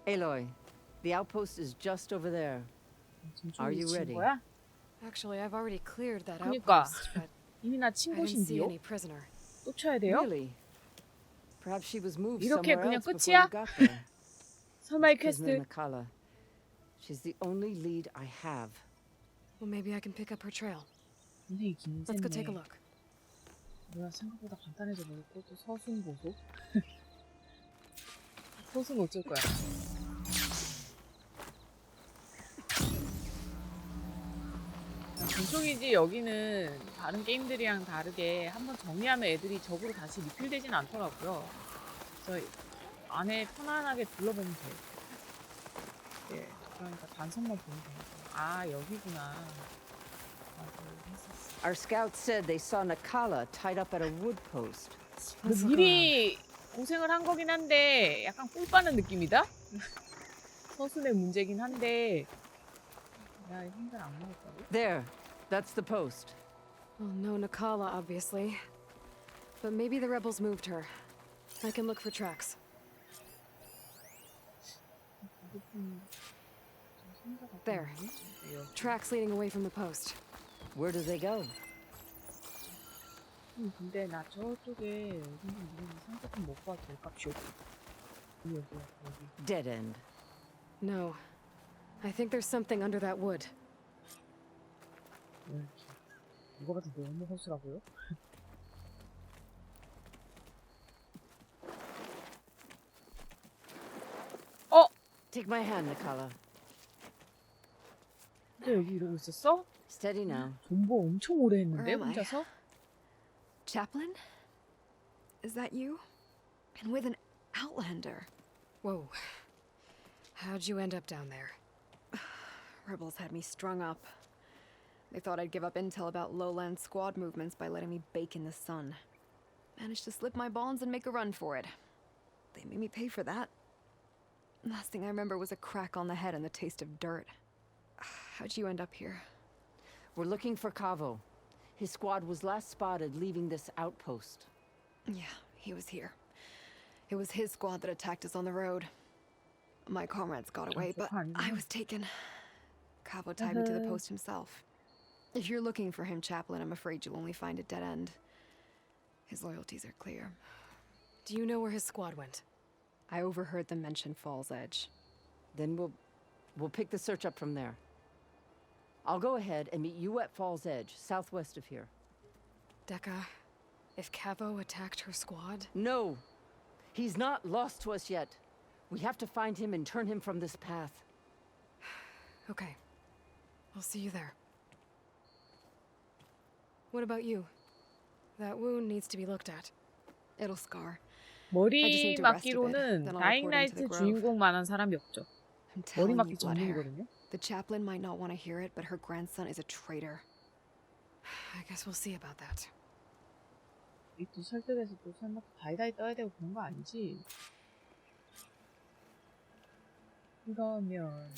Aloy, the outpost is just over there. Are 저쪽에 you 친 ready? 거야? Actually, I've already cleared that 그니까 outpost, but 이미 나 친 I didn't see 곳인데요? any prisoner. 또 쳐야 돼요? Really? Perhaps she was moved 이렇게 somewhere 그냥 else before 끝이야? you got there. 설마의 Prisoner 퀘스트. Nakala. She's the only lead I have. Well, maybe I can pick up her trail. 인생이 Let's go take a 긴했네. look. 뭐야 생각보다 간단해져 버렸고 또 서순 보소. 서순 어쩔 거야? 전속이지 여기는 다른 게임들이랑 다르게 한번 정리하면 애들이 적으로 다시 리필되진 않더라고요. 그래서 안에 편안하게 둘러보면 돼요. 예, 그러니까 단성만 보면 돼요. 아 여기구나. Our scouts said they saw Nakala tied up at a wood post. 뭐 미리 고생을 한 거긴 한데 약간 꿀 빠는 느낌이다? 서순의 문제긴 한데 야 힘들 안 먹었다고? There, that's the post. Well, no Nakala, obviously. But maybe the rebels moved her. I can look for tracks. There. Tracks leading away from the post. Where do they go? 근데 나 저쪽에 어딘지 모르는 상태품 못 봐도 될값이오. 여기. Dead end. No. I think there's something under that wood. 왜 이렇게 누가 봐도 너무 허술하고요? Take my hand, Nakala. 근데 여기 이러고 있었어? Steady now. 존버 엄청 오래 했는데 Where am I? 혼자서? Chaplain? Is that you? And with an outlander. Whoa. How'd you end up down there? Rebels had me strung up. They thought I'd give up intel about lowland squad movements by letting me bake in the sun. Managed to slip my bonds and make a run for it. They made me pay for that. Last thing I remember was a crack on the head and the taste of dirt. How'd you end up here? We're looking for Kavo. His squad was last spotted leaving this outpost. Yeah, he was here. It was his squad that attacked us on the road. My comrades got away, but I was taken. Cabo tied me to the post himself. If you're looking for him, Chaplain, I'm afraid you'll only find a dead end. His loyalties are clear. Do you know where his squad went? I overheard them mention Fall's Edge. Then we'll pick the search up from there. I'll go ahead and meet you at Fall's Edge, southwest of here. Dekka, if Cavo attacked her squad? No! He's not lost to us yet. We have to find him and turn him from this path. Okay. I'll see you there. What about you? That wound needs to be looked at. It'll scar. 머리 맞기로는 다잉라이트 주인공만한 사람이 없죠. I'm 머리 telling you, 맞기 Bloodhair. 전문이거든요. The chaplain might not want to hear it, but her grandson is a traitor. I guess we'll see about that. 이 또 설득해서 또 설마 다이다이 떠야 되고 그런 거 아니지? 그러면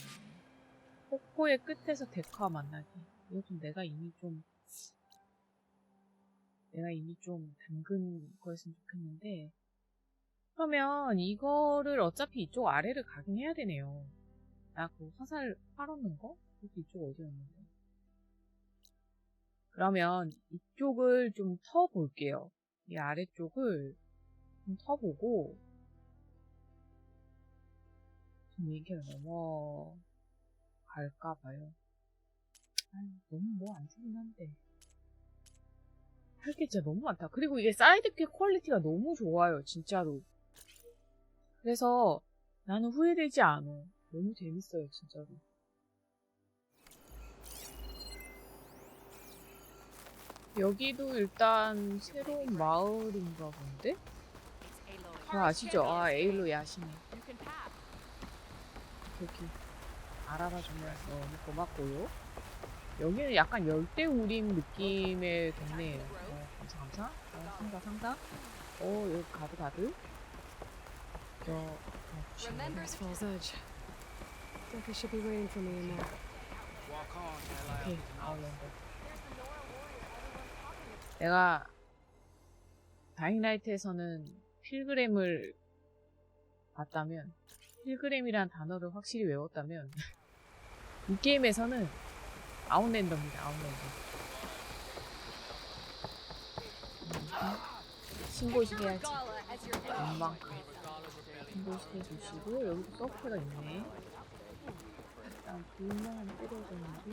폭포의 끝에서 데카와 만나기. 이거 좀 내가 이미 좀 담근 거였으면 좋겠는데. 그러면 이거를 어차피 이쪽 아래를 가긴 해야 되네요. 나 그 화살 팔았는 거? 그것도 이쪽 어디였는데. 그러면 이쪽을 좀 터볼게요. 이 아래쪽을 좀 터보고 좀 얘기를 넘어갈까봐요. 너무 뭐 안 쓰긴 한데. 할 게 진짜 너무 많다. 그리고 이게 사이드퀘 퀄리티가 너무 좋아요. 진짜로. 그래서 나는 후회되지 않아. 너무 재밌어요. 진짜로. 여기도 일단 새로운 마을인가 본데? 아시죠? 아, 에일로이의 아시네. 이렇게 알아봐주면서 너무 고맙고요. 여기는 약간 열대우림 느낌의 동네예요. 감사. 상가. 여기 가드. There's Fall's Edge. Dekka should be waiting for me in there. 오케이. 내가 다잉라이트에서는 필그램을 봤다면 필그림이란 단어를 확실히 외웠다면 이 게임에서는 아웃랜더입니다. 아웃랜더. 신고식 해야지. 원만큼 신고식 해주시고 여기도 서프가 있네. 일단 불멍 때려줬는지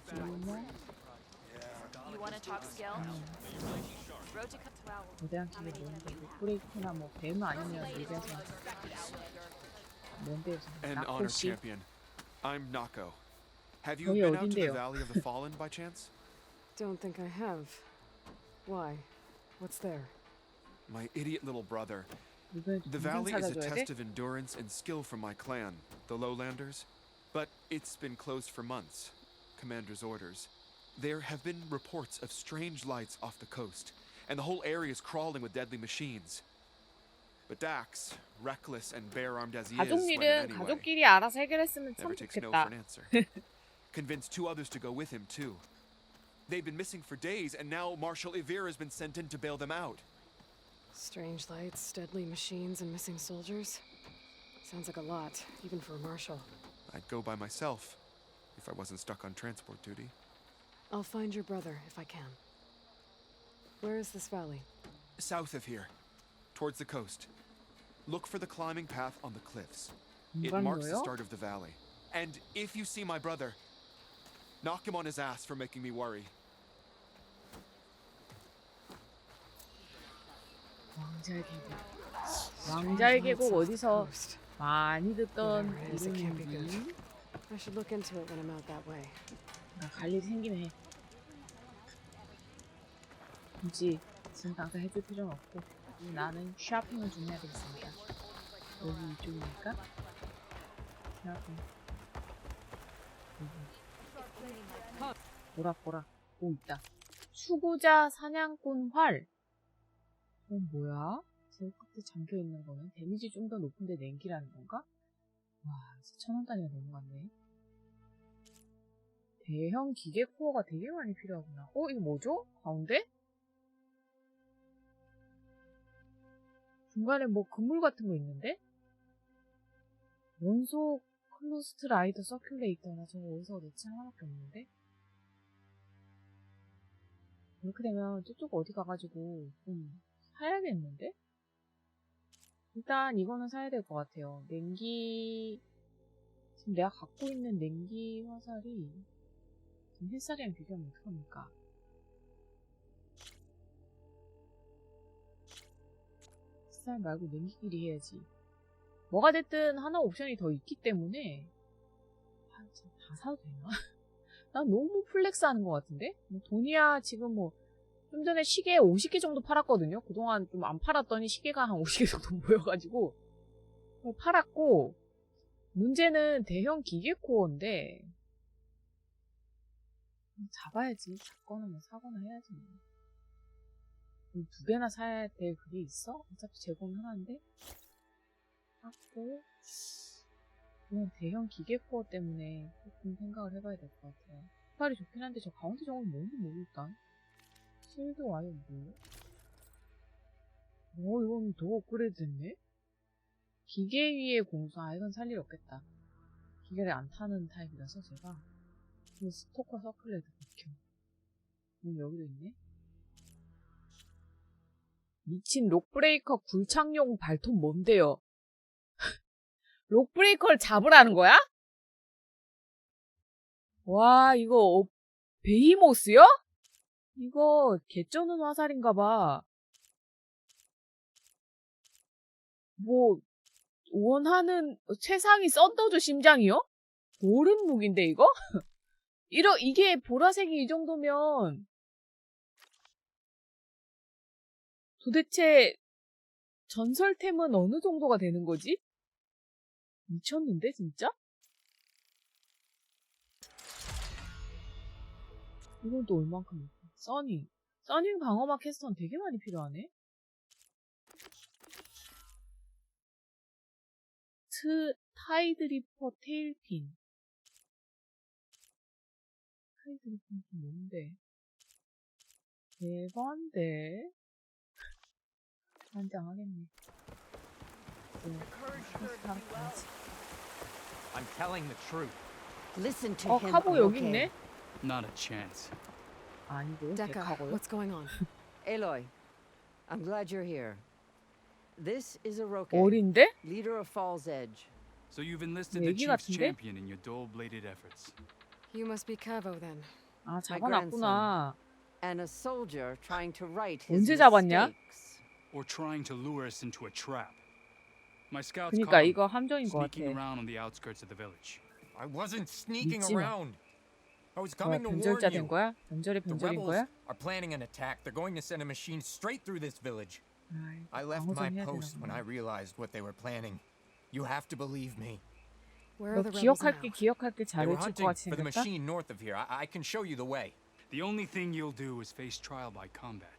불멍 거대한 기계 뭔데 브레이크나 뭐 뱀 아니면 리베서 뭔데요? An honor 나코시? champion. I'm Nako. Have you 거기 been out to the 어딘데요? Valley of the Fallen by chance? Don't think I have. Why? What's there? My idiot little brother. 이거 The 인생 valley is a 찾아줘야 돼? test of endurance and skill from my clan, the Lowlanders. But it's been closed for months. Commander's orders. There have been reports of strange lights off the coast, and the whole area is crawling with deadly machines. But Dax, reckless and bare-armed as he is, 가족 went in 일은 anyway. 가족끼리 알아서 해결했으면 참 Never takes no for 좋겠다. an answer. Convinced 2 others to go with him, too. They've been missing for days, and now Marshal Ivir has been sent in to bail them out. Strange lights, deadly machines, and missing soldiers. Sounds like a lot, even for a marshal. I'd go by myself, if I wasn't stuck on transport duty. I'll find your brother if I can. Where is this valley? South of here, towards the coast. Look for the climbing path on the cliffs. It 이건 marks the 뭐요? start of the valley. And if you see my brother, knock him on his ass for making me worry. 왕자의 계곡. 왕자의 Strange lights 계곡 off the 어디서 coast. 많이 듣던 Whatever it is, it can't be good. 이름인지 I should look into it when I'm out that way. 갈 일이 생기네. 굳이 지금 당장 해줄 필요는 없고 나는 쇼핑을 좀 해야 되겠습니다. 여기 이쪽이니까 쇼핑. 보라. 오 있다. 수구자 사냥꾼 활. 뭐야? 제일 끝에 잠겨있는 거는 데미지 좀 더 높은데 냉기라는 건가? 와, 1000원 단위가 넘어갔네. 대형 기계 코어가 되게 많이 필요하구나. 이거 뭐죠? 가운데? 중간에 뭐 그물 같은 거 있는데? 원소 클로스트 라이더 서큘레이터나 저거 어디서 얻었지? 하나밖에 없는데? 이렇게 되면 저쪽 어디 가가지고 좀 사야겠는데? 일단 이거는 사야 될 것 같아요. 냉기... 지금 내가 갖고 있는 냉기 화살이 지금 햇살이랑 비교하면 어떡합니까? 햇살 말고 냉기끼리 해야지. 뭐가 됐든 하나 옵션이 더 있기 때문에 다 사도 되나? 난 너무 플렉스 하는 것 같은데? 돈이야 지금 뭐 좀 전에 시계 50개 정도 팔았거든요. 그동안 좀 안 팔았더니 시계가 한 50개 정도 모여가지고 팔았고 문제는 대형 기계 코어인데 잡아야지. 잡거나 뭐 사거나 해야지. 2개나 사야 될 그게 있어? 어차피 제공 하나인데? 샀고 그냥 대형 기계 코어 때문에 조금 생각을 해봐야 될 것 같아요. 색깔이 좋긴 한데 저 가운데 저건 뭔지 모르겠다. 실드 와요 뭐? 이건 더 업그레이드 됐네? 기계 위의 공수. 이건 살 일 없겠다. 기계를 안 타는 타입이라서 제가. 스토커 서클레드 극혐. 여기도 있네? 미친 록브레이커 굴착용 발톱 뭔데요? 록브레이커를 잡으라는 거야? 와, 이거 베이모스요? 이거 개쩌는 화살인가봐. 뭐 원하는 최상위 썬더조 심장이요? 모른 무기인데 이거? 이게 보라색이 이 정도면 도대체 전설템은 어느 정도가 되는 거지? 미쳤는데 진짜? 이건 또 얼만큼 있고. 써닝 방어막 캐스터는 되게 많이 필요하네. 타이드리퍼 테일핀. 타이드리퍼는 뭔데? 대반데? 한장하겠네. I'm telling the truth. Listen to 어, him. 카보 여기 okay? 있네? Not a chance. 아니고요. Decca, 데카고요. what's going on? Aloy, I'm glad you're here. This is Aroke, 어린데? leader of Fall's Edge. So you've enlisted the 얘기 chief's 같은데? champion in your dull-bladed efforts. You must be Cavo then. 아, 잡아놨구나. And a soldier trying to right his 언제 잡았냐? mistakes. Or trying to lure us into a trap. My scouts 그니까 caught him, 이거 함정인 것 sneaking 같아. around on the outskirts of the village. I wasn't sneaking 믿지 마. around. I was 뭐야, coming to warn 변절자 된 you. 거야? 변절의 The 변절인 rebels 거야? are planning an attack. They're going to send a machine straight through this village. 아이, I left my 방어전해야 post when 되나 I 보네. realized what they were planning. You have to believe me. Where are 너 the rebels now? 기억할게 They were 잘해줄 것 hunting 같이 for the 생겼다? machine north of here. I can show you the way. The only thing you'll do is face trial by combat.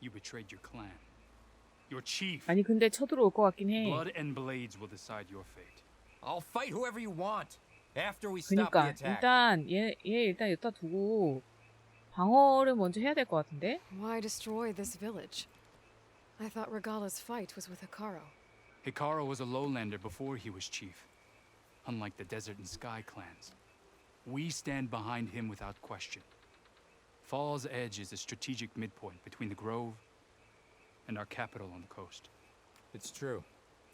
You betrayed your clan. Your chief. 아니 근데 쳐들어올 것 같긴 해. Blood and blades will decide your fate. I'll fight whoever you want after we stop the 그니까 attack. 일단 얘 일단 여기다 두고 방어를 먼저 해야 될 것 같은데? Why destroy this village? I thought Regala's fight was with Hikaru. Hikaru was a lowlander before he was chief. Unlike the Desert and Sky clans. We stand behind him without question. Fall's Edge is a strategic midpoint between the Grove and our capital on the coast. It's true.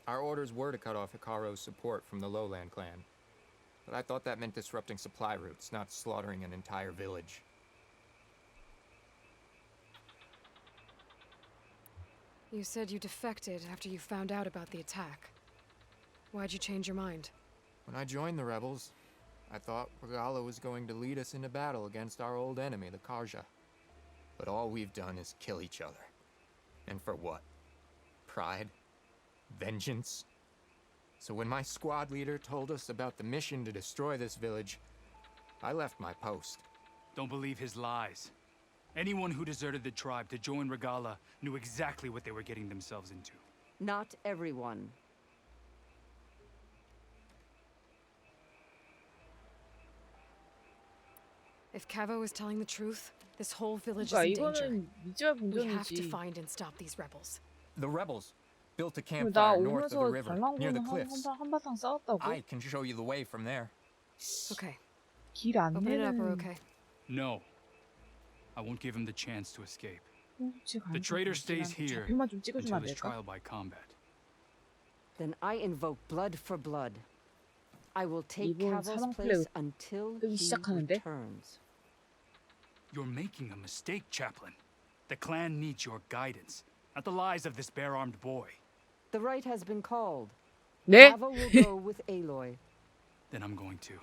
Our orders were to cut off Hikaru's support from the Lowland clan. But I thought that meant disrupting supply routes, not slaughtering an entire village. You said you defected after you found out about the attack. Why'd you change your mind? When I joined the rebels, I thought Regala was going to lead us into battle against our old enemy, the Karja. But all we've done is kill each other. And for what? Pride? Vengeance? So when my squad leader told us about the mission to destroy this village, I left my post. Don't believe his lies. Anyone who deserted the tribe to join Regala knew exactly what they were getting themselves into. Not everyone. If Cavo is telling the truth, this whole village is 그러니까 in danger. 이거는 미지와 We have to 본전이지. find and stop these rebels. The rebels built a 나 campfire north of the 오면서 river, near the 달랑구는 cliffs. 한바탕 싸웠다고? I can show you the way from there. Okay, 길 안 open it up, 되는 okay? No. I won't give him the chance to escape. 홍수치 The traitor stays here 좌표만 좀 찍어주면 until 안 his 될까? trial by combat. Then I invoke blood for blood. I will take 이분 Cavo's 사망 place 플레이 until 뜨기 he 시작하는데? returns. You're making a mistake, Chaplain. The clan needs your guidance, not the lies of this bare-armed boy. The right has been called. 네? Cavo will go with Aloy. Then I'm going to.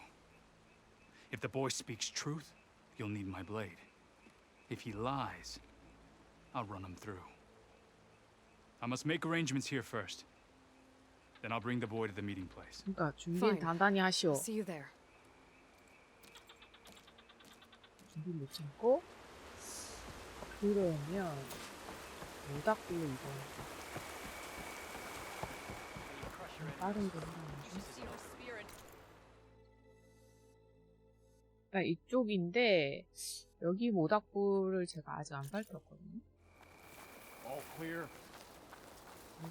If the boy speaks truth, you'll need my blade. If he lies, I'll run him through. I must make arrangements here first. Then I'll bring the boy to the meeting place. 그러니까 준비 Fine. 단단히 하시오. I'll see you there. 준비 못 참고 그러면 모닥불로 이거 빠른 거 그러니까 이쪽인데 여기 모닥불을 제가 아직 안 밝혔거든요. All clear?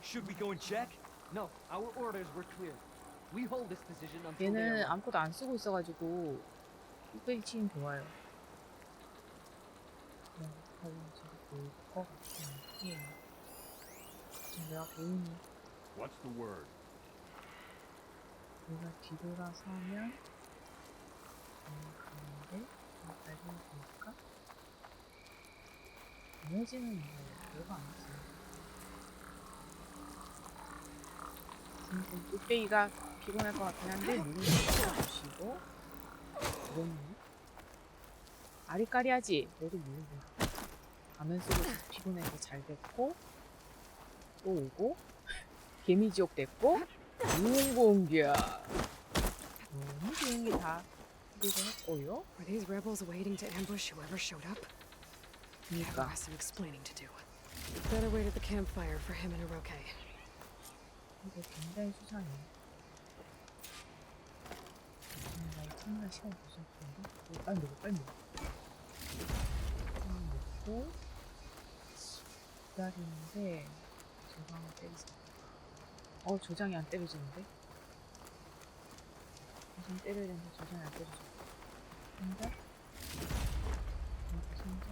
Should we go and check? No, our orders were clear. We hold this position until they 얘는 are 아무것도 안 쓰고 있어가지고 뚝배기 치면 좋아요. 저기 보일 것 같은 게 내가 개인이 What's the word? 내가 뒤돌아서면 가는데 알고 보니까 에너지는 뭐가 아니지. 지금 뚝배기가 피곤할 것 같긴 한데 누르는 거 주시고 그러면 아리까리하지? 너도 모르고 가면 속에서 피곤해서 잘 됐고 또 오고 개미지옥 됐고 무공기야 너무 조용히 다 수리를 했고요. Were these rebels waiting to ambush whoever showed up? Cavo 그니까 has some explaining to do. Better wait at the campfire for him and Aroke. 이거 굉장히 수상해. 나 이 참나 시간 보셨는데 빨리 먹어 빨리 먹어. 먹고 기다리는데 제가 한번 때리자. 조장이 안 때려지는데? 조장 때려야 되는데 조장이 안 때려져. 상자? 상자?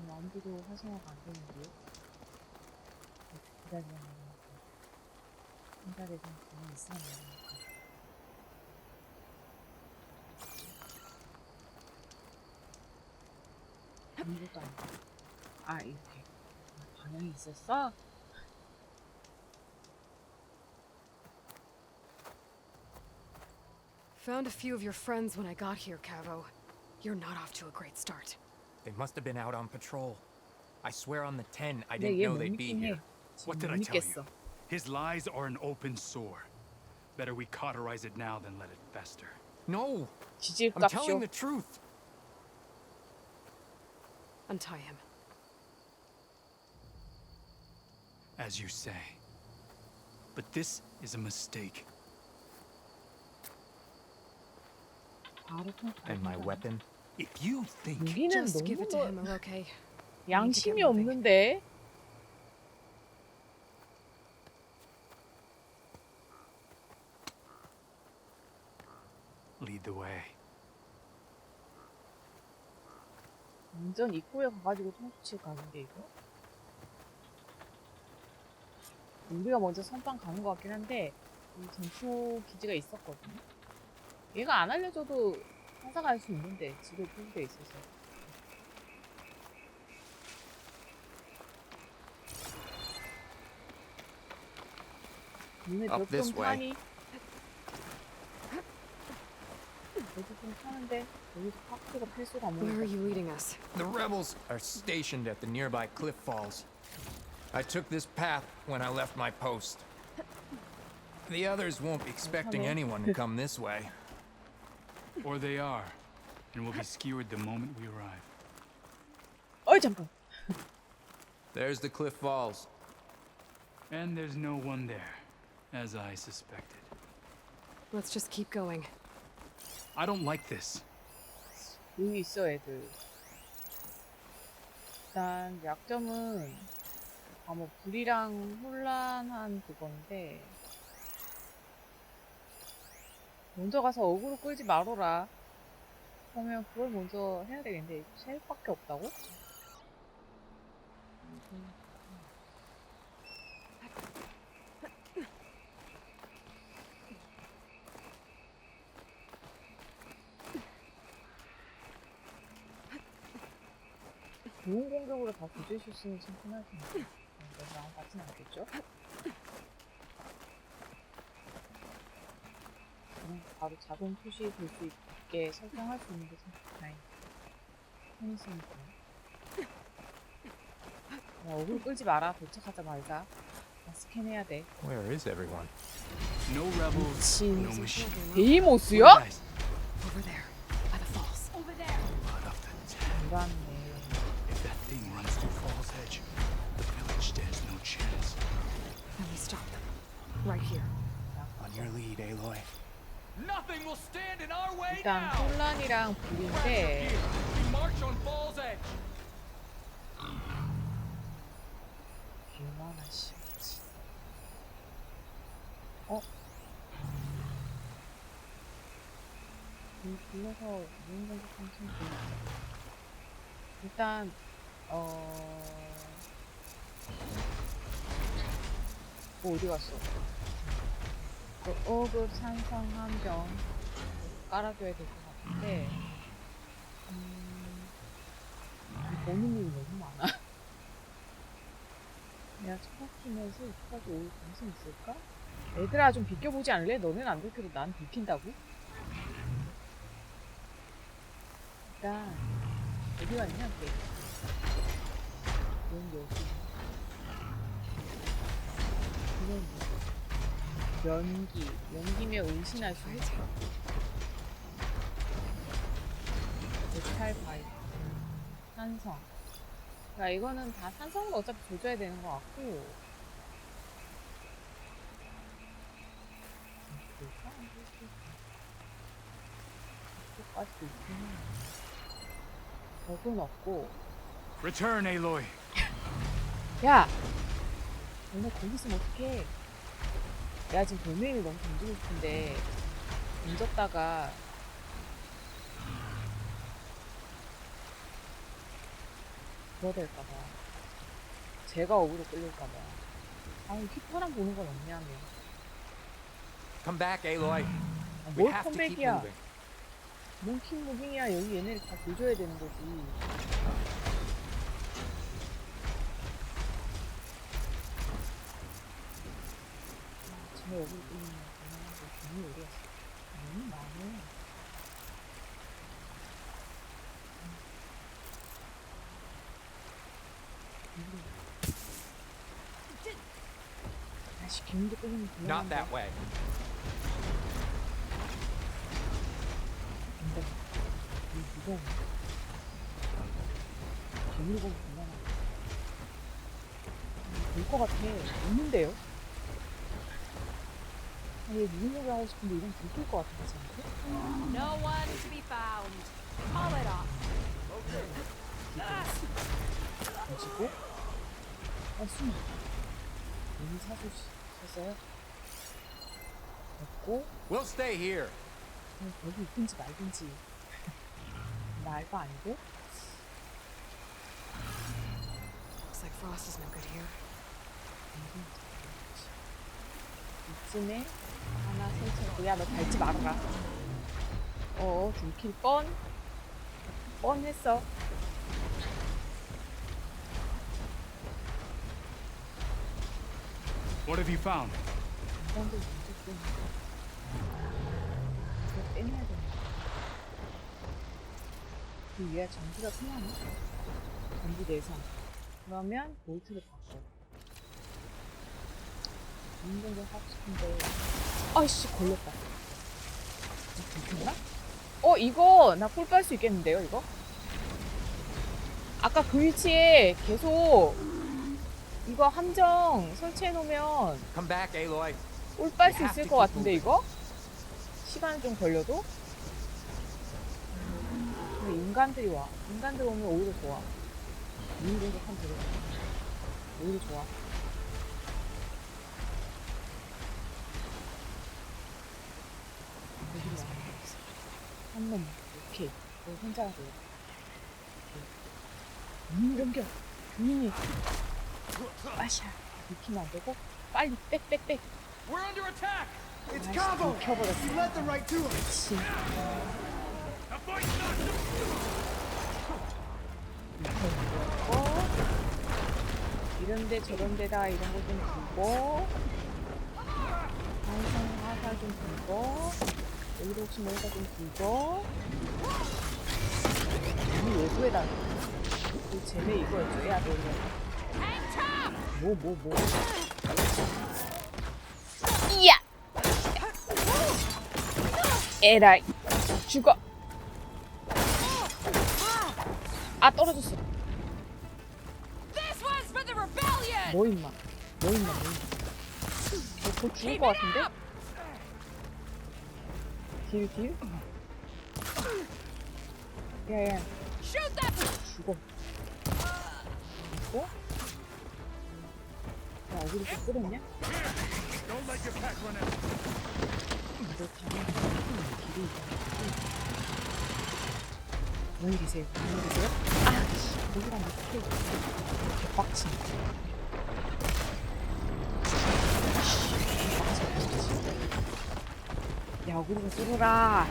마음대로 활성화가 안 되는데 기다려야 하는 상자에 대한 가만히 있어야 하니까. 아무것도 안 돼. 아, 이렇게 방향이 있었어? Found a few of your friends when I got here, Cavo. You're not off to a great start. They must have been out on patrol. I swear on the 10, I 근데 didn't 얘 know 못 they'd be 믿긴 해. here. What 지금 did I 못 tell 믿겠어. you? His lies are an open sore. Better we cauterize it now than let it fester. No! I'm 지질값쇼. telling the truth. Untie him. As you say. But this is a mistake. 바로 통 And my weapon? If you think 무기는 Just give it to 너무 him, okay? 양심이 get moving. 없는데. lead the way. 완전 입구에 가가지고 통수치 가는데 이거? 우리가 먼저 선빵 가는 것 같긴 한데 이 전투 기지가 있었거든요. 얘가 안 알려줘도 찾아갈 수 있는데 집에 표시돼 있어서. 눈에 Up this 벽좀 way. 타니? 여기 좀 타는데 여기서 파크가 필수가 안 Where are you 보이니까. leading us? The rebels are stationed at the nearby cliff falls. I took this path when I left my post. The others won't be expecting anyone to come this way. Or they are, and will be skewered the moment we arrive. 어이 잠깐. There's the cliff falls. And there's no one there, as I suspected. Let's just keep going. I don't like this. 여기 있어 애들. 일단 약점은 뭐 불이랑 혼란한 그건데 먼저 가서 어그로 끌지 말어라. 그러면 그걸 먼저 해야 되겠는데 셀밖에 없다고? 좋은 공격으로 다 구제실 수는 참 편하지. 그런 같진 않겠죠? 바로 자동 표시 될 수 있게 설정할 수 있는 게 참 다행. 편했으니까. 야, 얼굴 끌지 마라. 도착하자마자 다 스캔해야 돼. Where is everyone? No rebels, 미친. no machine. 데이모스요? Guys, Over there, by the falls. blood of the dead. 불안해. If that thing runs through Fall's Edge, the village stands no chance. Then we stop them. Right here. On your lead, Aloy. Nothing will stand in our way 일단 now. 혼란이랑 불인데 We march on Fall's Edge. 얼마나 심하지. 불러서 무슨 공격하면 참 좋겠다. 일단 어디 갔어? 그 5급 산성 함정 깔아줘야 될 것 같은데 보는 일이 너무 많아. 내가 처박히면서 이쪽까지 올 가능성이 있을까? 얘들아 좀 비켜보지 않을래? 너네는 안 들켜도 난 들킨다고? 일단 어디 갔냐 걔. 넌 여기. 이건 뭐지? 연기면 은신할 수 있어. 메탈 바이트, 산성. 그러니까 이거는 다 산성은 어차피 조져야 되는 것 같고. 이쪽까지도 있긴 해. 적은 없고 Return, Aloy. 야! 너네 거기 있으면 어떡해? 내가 지금 돌멩이를 너무 던지고 싶은데 던졌다가 그거 될까봐 제가 어그로 끌릴까봐 아유 휘파람 보는 건 없냐며. Come back, Aloy. 아, We 뭘 have to keep 컴백이야. moving. 뭔 킹무빙이야. 여기 얘네를 다 조져야 되는 거지. 쟤네 어그로 끌리는 거 괜히 어디 갔어. 너무 많아. 다시 기운도 끌리면 Not that way. 근데 무서워. 괴물 보면 곤란하다. 볼것 같아. 없는데요? 얘 무슨 얘기 하고 싶은데 이건 들킬 것 같은데 지금? No one to be found. Call it off. 가지고 숨어. 여기 사줬어요? 됐고 We'll stay here. 여기 있든지 말든지 나 알 거 아니고? Looks like Frost is no good here. 이쯤에 하나 설치하고 야 너 밟지 말아라. 들킬 뻔했어. What have you found? 인간들 문제 때문에 이거 빼내야 되나? 그 위에 전기가 통하나? 전기 내선. 그러면 볼트를 바꿔. 운동을 하고 싶은데 아이씨 걸렸다. 들켰나? 이거 나 꿀 빨 수 있겠는데요 이거? 아까 그 위치에 계속 이거 함정 설치해 놓으면 Come back, Aloy. 꿀 빨 수 있을 것 같은데 이거? 시간 좀 걸려도? 근데 인간들이 와. 인간들 오면 오히려 좋아. 인간들 참 되게 오히려 좋아. 한 놈. 오케이. 너 혼자가 돼. 공격. 분명히 아샤. 들키면 안 되고 빨리 빽빽빽. We're under attack! It's 아이씨, Cabo! 들켜버렸어. He led them right to us! 그치. 이런데 저런데다 이런 거 좀 두고 화살 좀 두고 여기도 혹시 뭐가 좀 두고 이 외부에다 그 쟤네 이거였죠. 야 너 뭐 이야 에라이 죽어. 아 떨어졌어. This one's for the rebellion. 뭐 임마 너 죽을 것 같은데? 딜? 야야 Shoot them. 죽어. 죽어? 야 어디로 또 끌었냐? Don't let your pack run out. 너 가면 길이 있다. 안녕히 계세요. 아씨 거기랑 어떻게 개빡친. 야 어그로가 뚫어라.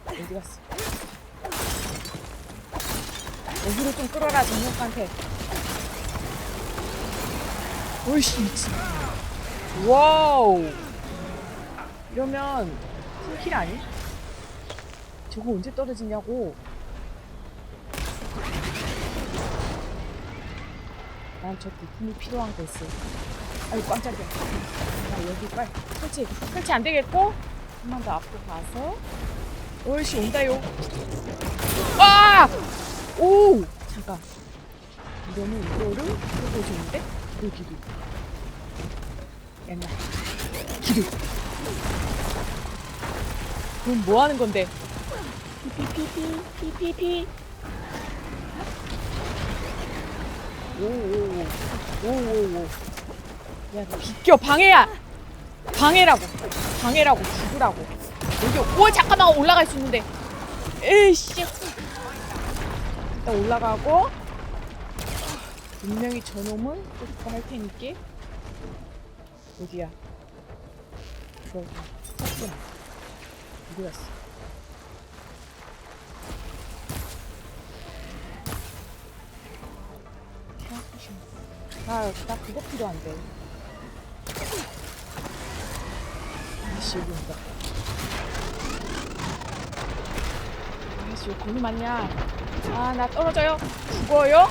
어디 갔어? 어그로 좀 끌어라 정력한테. 오이씨 미친. 와우. 이러면 팀킬 아니? 저거 언제 떨어지냐고. 난 저 부품이 필요한 거였어. 아유 깜짝이야. 나 여기 빨리 설치 안 되겠고 한 번 더 앞으로 가서. 오이씨 온다요. 아! 오! 잠깐. 이러면 이거를 끌고 오시는데? 여기도. 옛날. 기둥. 그럼 뭐 하는 건데? 피피피피. 오오오. 야, 너 비켜. 방해라고 죽으라고. 여기 오 잠깐만 올라갈 수 있는데. 에이씨. 일단 올라가고 분명히 저놈은 또 그거 할 테니까. 어디야? 저기 쳤구나. 어디 갔어? 나 그거 필요한데. 아이씨 여기 온다. 아이씨 여기 거기 맞냐? 아 나 떨어져요. 죽어요?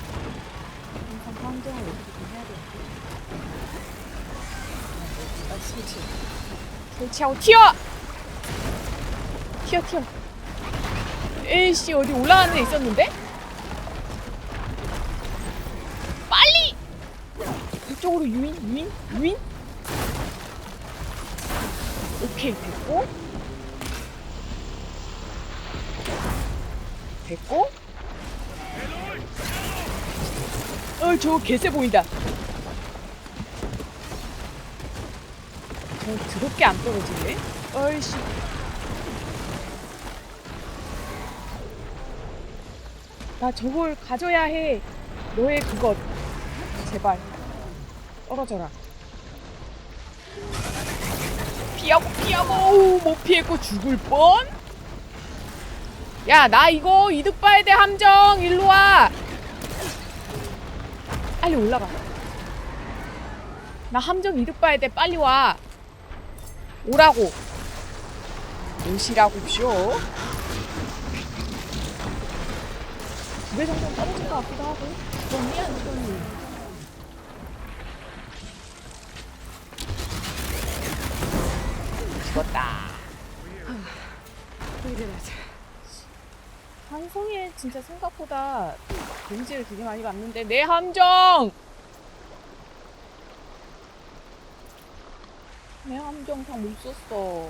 항상 환경을 어떻게 해야 되는데. 설치하고 튀어! 에이씨 어디 올라가는 데 있었는데? 빨리! 이쪽으로 유인? 오케이 됐고 저거 개쎄 보인다. 저 더럽게 안 떨어지네. 어이씨. 나 저걸 가져야 해. 너의 그것. 제발. 떨어져라. 피하고 못 피했고 죽을 뻔. 야, 나 이거 이득 봐야 돼. 함정 일로 와. 빨리 올라가. 나 함정 이득 봐야 돼. 빨리 와. 오라고. 오시라고 쇼. 2배 정도 떨어질 것 같기도 하고. 죽었니? 안 죽었니? 죽었다. We did it. 방송에 진짜 생각보다 데미지를 되게 많이 받는데 내 함정! 내 함정 다 못 썼어.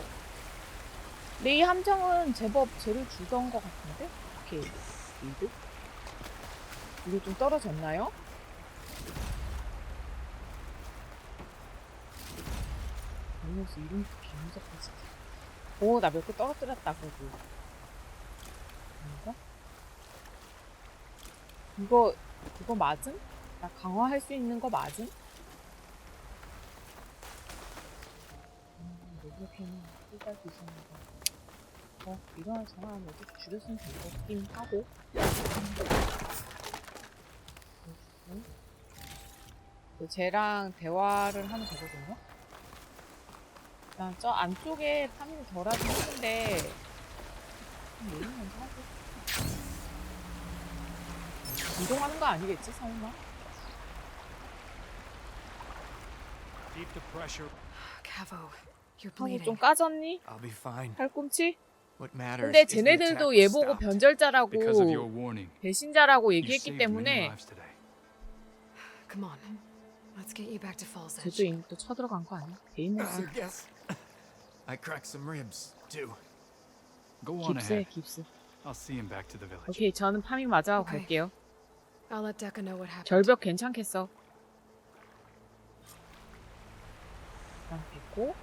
내 이 함정은 제법 쟤를 주던 것 같은데? 오케이. 이득? 이거 좀 떨어졌나요? 알면서 이런 비무섭다 진짜. 오, 나 몇 개 떨어뜨렸다 그래도. 아닌가? 그거 맞음? 나 강화할 수 있는 거 맞음? 이렇게는 일단 뒤집는 거. 이런 상황은 어떻게 줄였으면 될 것 같긴 하고. 쟤랑 대화를 하면 되거든요? 일단 저 안쪽에 파밍을 덜 하긴 했는데 얘는 먼저 하고 이동하는 거 아니겠지 설마? Keep the pressure. Cavo, you're 하고 좀 bleeding. 까졌니? I'll be fine. 팔꿈치? What matters 근데 is the attack 쟤네들도 was 얘 보고 stopped. 변절자라고 Because of your warning, 배신자라고 you 얘기했기 saved many 때문에 lives today. Come on. Let's get you back to Falls 쟤도 Edge. 이미 또 쳐들어간 거 아니야? 베이모스 I guess I cracked some ribs too. Go on 깁스해 ahead. 깁스. I'll see him back to the village. 오케이 저는 파밍 마저 하고 오케이. 갈게요. I'll let Decca know what happened. 절벽 괜찮겠어. 일단 됐고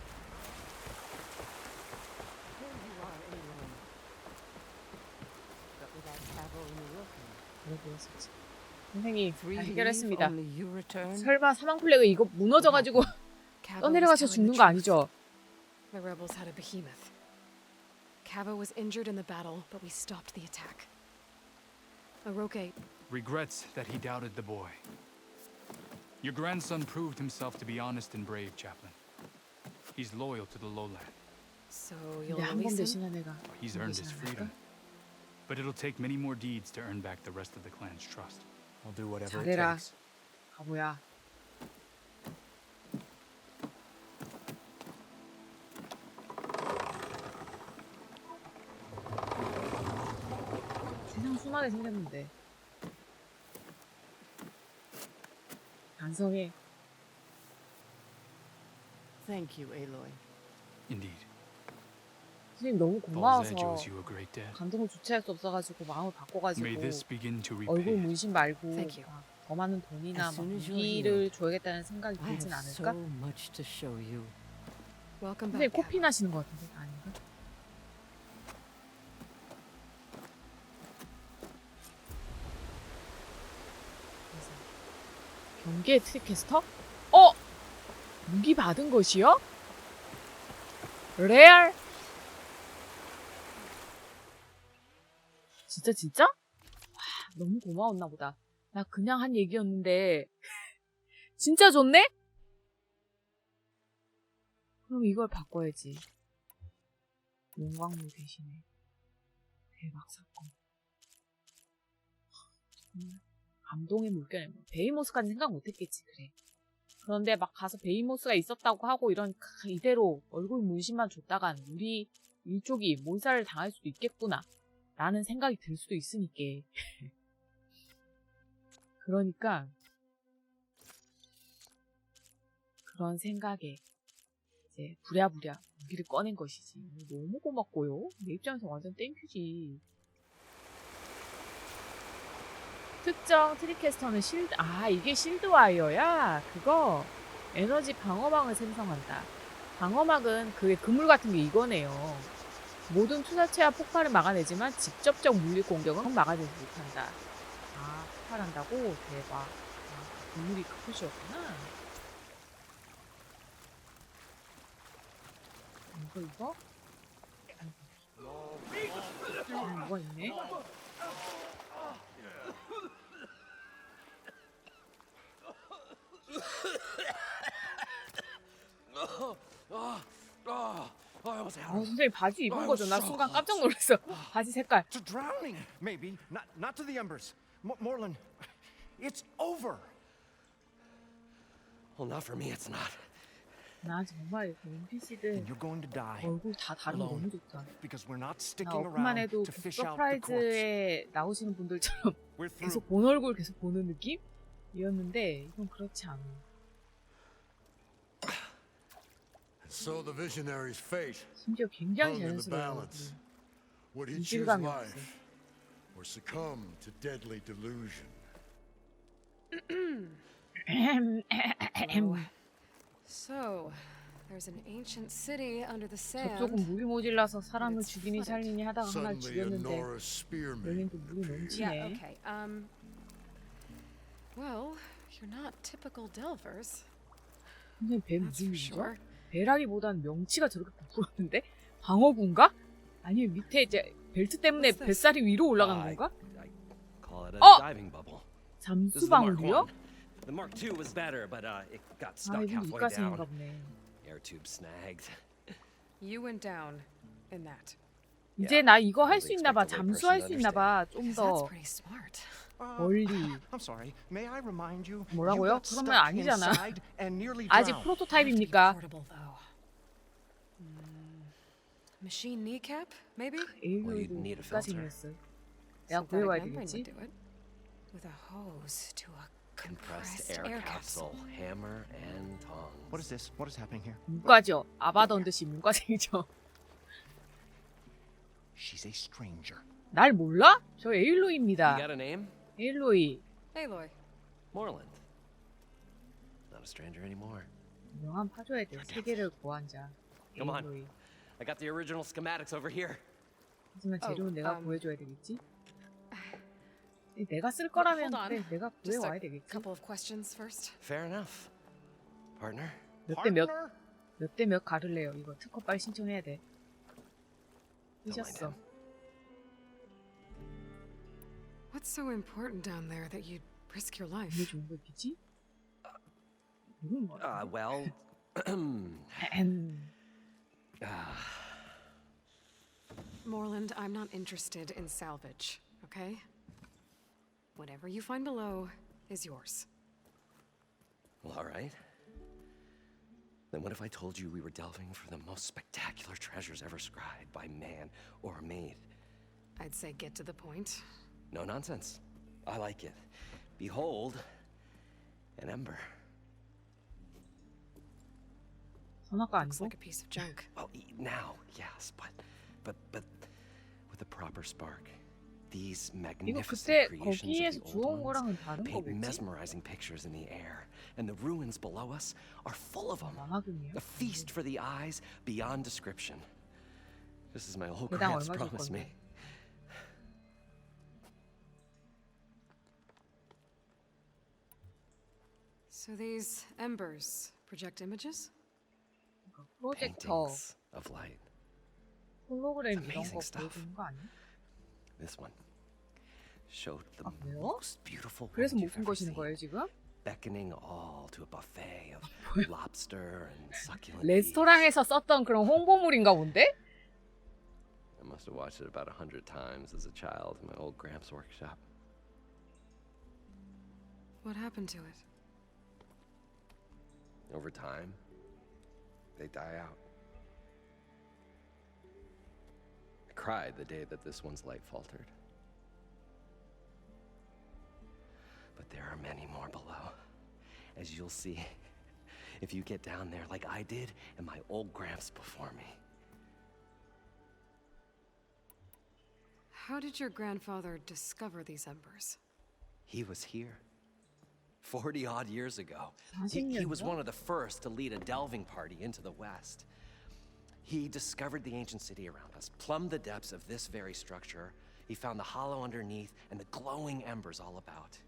그래 보였었지. 선생님 다 해결했습니다. 설마 사망 플래그 이거 무너져가지고 Cavo was 떠내려가서 telling the 죽는 거 truth. 아니죠? The rebels had a behemoth. Cavo was injured in the battle, but we stopped the attack. Aroke, Regrets that he doubted the boy. Your grandson proved himself to be honest and brave, Chaplain. He's loyal to the lowland. so you'll 근데 한 번 release him? 대신한 애가 He's earned his freedom. But it'll take many more deeds to earn back the rest of the clan's trust. I'll do whatever it 잘해라. takes. 바보야. 세상 수많은 이상하게 생겼는데. 반성해. Thank you, Aloy. Indeed. 선생님 너무 Falls Edge 고마워서 owes you a great debt. 감동을 주체할 수 없어가지고 마음을 바꿔가지고 May this begin to 얼굴 repay it. 문신 말고 Thank you. 막 더 많은 돈이나 As 막 soon as you're 무기를 줘야겠다는 생각이 I 들진 have so 않을까? much to show you. Welcome 선생님 back. 코피 나시는 것 같은데 아닌가? 그래서 경기의 트리캐스터? 무기 받은 것이요? 레알? 진짜? 와, 너무 고마웠나 보다. 나 그냥 한 얘기였는데 진짜 좋네? 그럼 이걸 바꿔야지. 용광로 대신에 대박 사건. 정말 감동의 물결이 베이모스까지 생각 못했겠지. 그래. 그런데 막 가서 베이모스가 있었다고 하고 이런 이대로 얼굴 문신만 줬다간 우리 일족이 몰살을 당할 수도 있겠구나 라는 생각이 들 수도 있으니까. 그러니까 그런 생각에 이제 부랴부랴 무기를 꺼낸 것이지. 너무 고맙고요. 내 입장에서 완전 땡큐지. 특정 트리캐스터는 실드, 이게 실드 와이어야? 그거 에너지 방어막을 생성한다. 방어막은 그게 그물 같은 게 이거네요. 모든 투사체와 폭발을 막아내지만 직접적 물리 공격은 막아내지 못한다. 폭발한다고? 대박. 그물이 그 표시였구나. 이거? 뭐가 있네? 선생님 바지 입은 거죠? 나 순간 깜짝 놀랐어. 바지 색깔. To drowning, maybe. Not to the embers. Moreland, it's over. Well, not for me, it's not. 나 정말 NPC들 And you're going to die. 얼굴 다 다른 거 너무 좋다. Because we're not 나 sticking 오프만 around 해도 to fish out the corpse. 서프라이즈에 나오시는 분들처럼 We're through. 계속 본 얼굴 계속 보는 느낌이었는데 이건 그렇지 않아. So the visionary's fate 심지어 굉장히 hung in the 자연스러워요. balance. Would he choose 이질감이 life 없어. or succumb to deadly delusion? So, there's an ancient city under the 저쪽은 sand. 물이 모질라서 사람을 죽이니 살리니 하다가 하나 Suddenly, a 죽였는데 Nora spearman 여긴 또 물이 appears. Yeah, 넘치네. okay. Well, you're not typical Delvers. 선생님 배 That's 무슨 for 일이죠? sure. 배라기보단 명치가 저렇게 부풀었는데? 방어구인가? 아니면 밑에 이제 벨트 때문에 What's this? 뱃살이 위로 올라간 건가? I call it a Oh! diving bubble. This is the Mark 잠수방울이요? I. The Mark II was better, but it got 아, stuck 이분 halfway 입가심인가 down. 보네. Air tube snagged. You went down in that. 이제 나 이거 할 수 Hardly 있나 봐. expect a layperson 잠수할 to 수 있나 봐. 좀 'Cause that's 더 pretty smart. 멀리. I'm sorry. May I remind you? 뭐라고요? You got 그러면 stuck 아니잖아. inside and nearly 아직 drowned. 프로토타입입니까? Portable though. Machine kneecap, maybe? 에일로이도 need a 입가심 filter. 이었어. 내가 Synthetic 구해와야 membrane 되겠지? would do it. With a hose to a Compressed compressed air capsule. Hammer and tongs. What is this? What is happening here? 문과죠. 아바던 듯이 문과생이죠. She's a stranger. 날 몰라? 저 You 에일로이입니다. got a name? 에일로이. Aloy. Moreland. Not a stranger anymore. 명함 파줘야 돼. 세계를 구한 자. Come on. 에일로이. I got the original schematics over here. 하지만 재료는 내가 um, 구해줘야 되겠지? 내가 쓸 거라면 Hold on. 그래, 내가 Just 구해와야 a 되겠지? couple of questions first. Fair enough. Partner? 몇 대 몇, Partner? 몇 대 몇 가를래요. 이거 특허 빨리 신청해야 돼. Don't mind 삐졌어. him. What's so important down there that you'd risk your 이게 life? 좋은 거겠지? 이건 뭐야? Well, Moreland, I'm not interested in salvage, okay? Whatever you find below is yours. well, all right. Then what if I told you we were delving for the most spectacular treasures ever scribed by man or maid? I'd say get to the point. No nonsense. I like it. Behold, an ember. 선악과 Looks 아니고? like a piece of junk. Well, now, yes, but with a proper spark. These 이거 magnificent 그때 creations 거기에서 of the 주워온 old ones 거랑은 다른 paint 거겠지? mesmerizing pictures in the air, and the ruins below us are full of them. 만화금이에요? A feast for the eyes beyond description. Just as my old 개당 gramps 얼마 줄 promised me. 건데? So these embers project images? 프로젝터, Paintings of light. 홀로그램 이런 Amazing 거 stuff. 보여주는 거 아니야? This one showed the 아, 그래요? most beautiful 그래서 world 못 you've 본 ever 거시는 seen, 거예요 지금? beckoning all to a buffet of lobster and succulent meats. 레스토랑에서 썼던 그런 홍보물인가 본데? I must have watched it about 100 times as a child in my old Gramps workshop. What happened to it? Over time, they die out. I cried the day that this one's light faltered. But there are many more below, as you'll see if you get down there like I did and my old Gramps before me. How did your grandfather discover these embers? He was here 40 odd years ago. 40 He was 년이요? one of the first to lead a delving party into the West. He discovered the ancient city around us, plumbed the depths of this very structure. He found the hollow underneath and the glowing embers all about.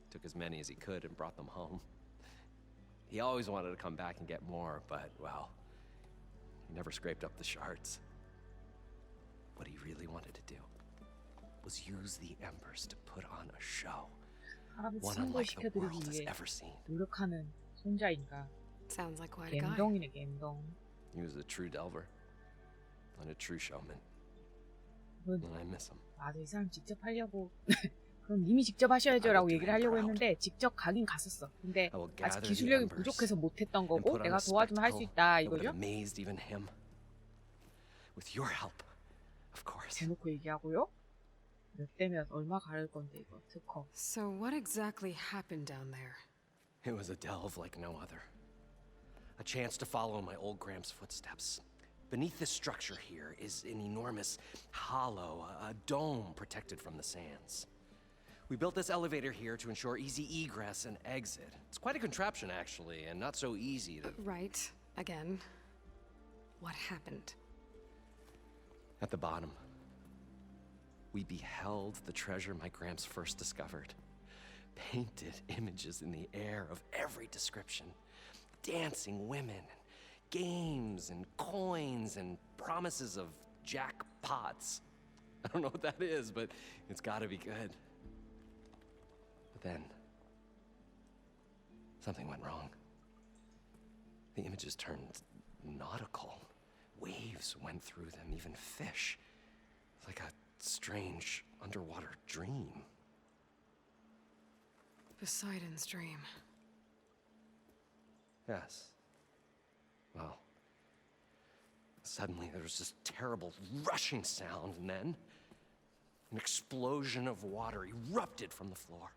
Took as many as he could and brought them home. He always wanted to come back and get more, but, well, he never scraped up the shards. What he really wanted to do was use the embers to put on a show. 사람을 One unlike the world 승부시켜드리기 has 위해 ever seen. 노력하는 손자인가? Sounds like quite a guy. 갬동이네 갬동. He was a true delver and a true showman, 그건 and I miss him. 맞아, 이 사람 직접 하려고 그럼 님이 직접 하셔야죠라고 얘기를 하려고 했는데 직접 가긴 갔었어. 근데 I will 아직 gather the 기술력이 embers 부족해서 못했던 and 거고 put on 내가 a 도와주면 할 수 spectacle 있다 that would 이거죠? have amazed even him. With your help, of course. 대놓고 얘기하고요. 몇 대면 얼마 가를 건데 이거 특허. So what exactly happened down there? It was a delve like no other. A chance to follow in my old Gramps' footsteps. Beneath this structure here is an enormous hollow, a dome protected from the sands. We built this elevator here to ensure easy egress and exit. It's quite a contraption, actually, and not so easy to... Right. Again. What happened? At the bottom, we beheld the treasure my Gramps first discovered. Painted images in the air of every description. Dancing women, games and coins and promises of jackpots. I don't know what that is, but it's gotta be good. But then, something went wrong. The images turned nautical. Waves went through them, even fish. Like a strange underwater dream. Poseidon's dream. Yes. Well, suddenly there was this terrible rushing sound, and then an explosion of water erupted from the floor.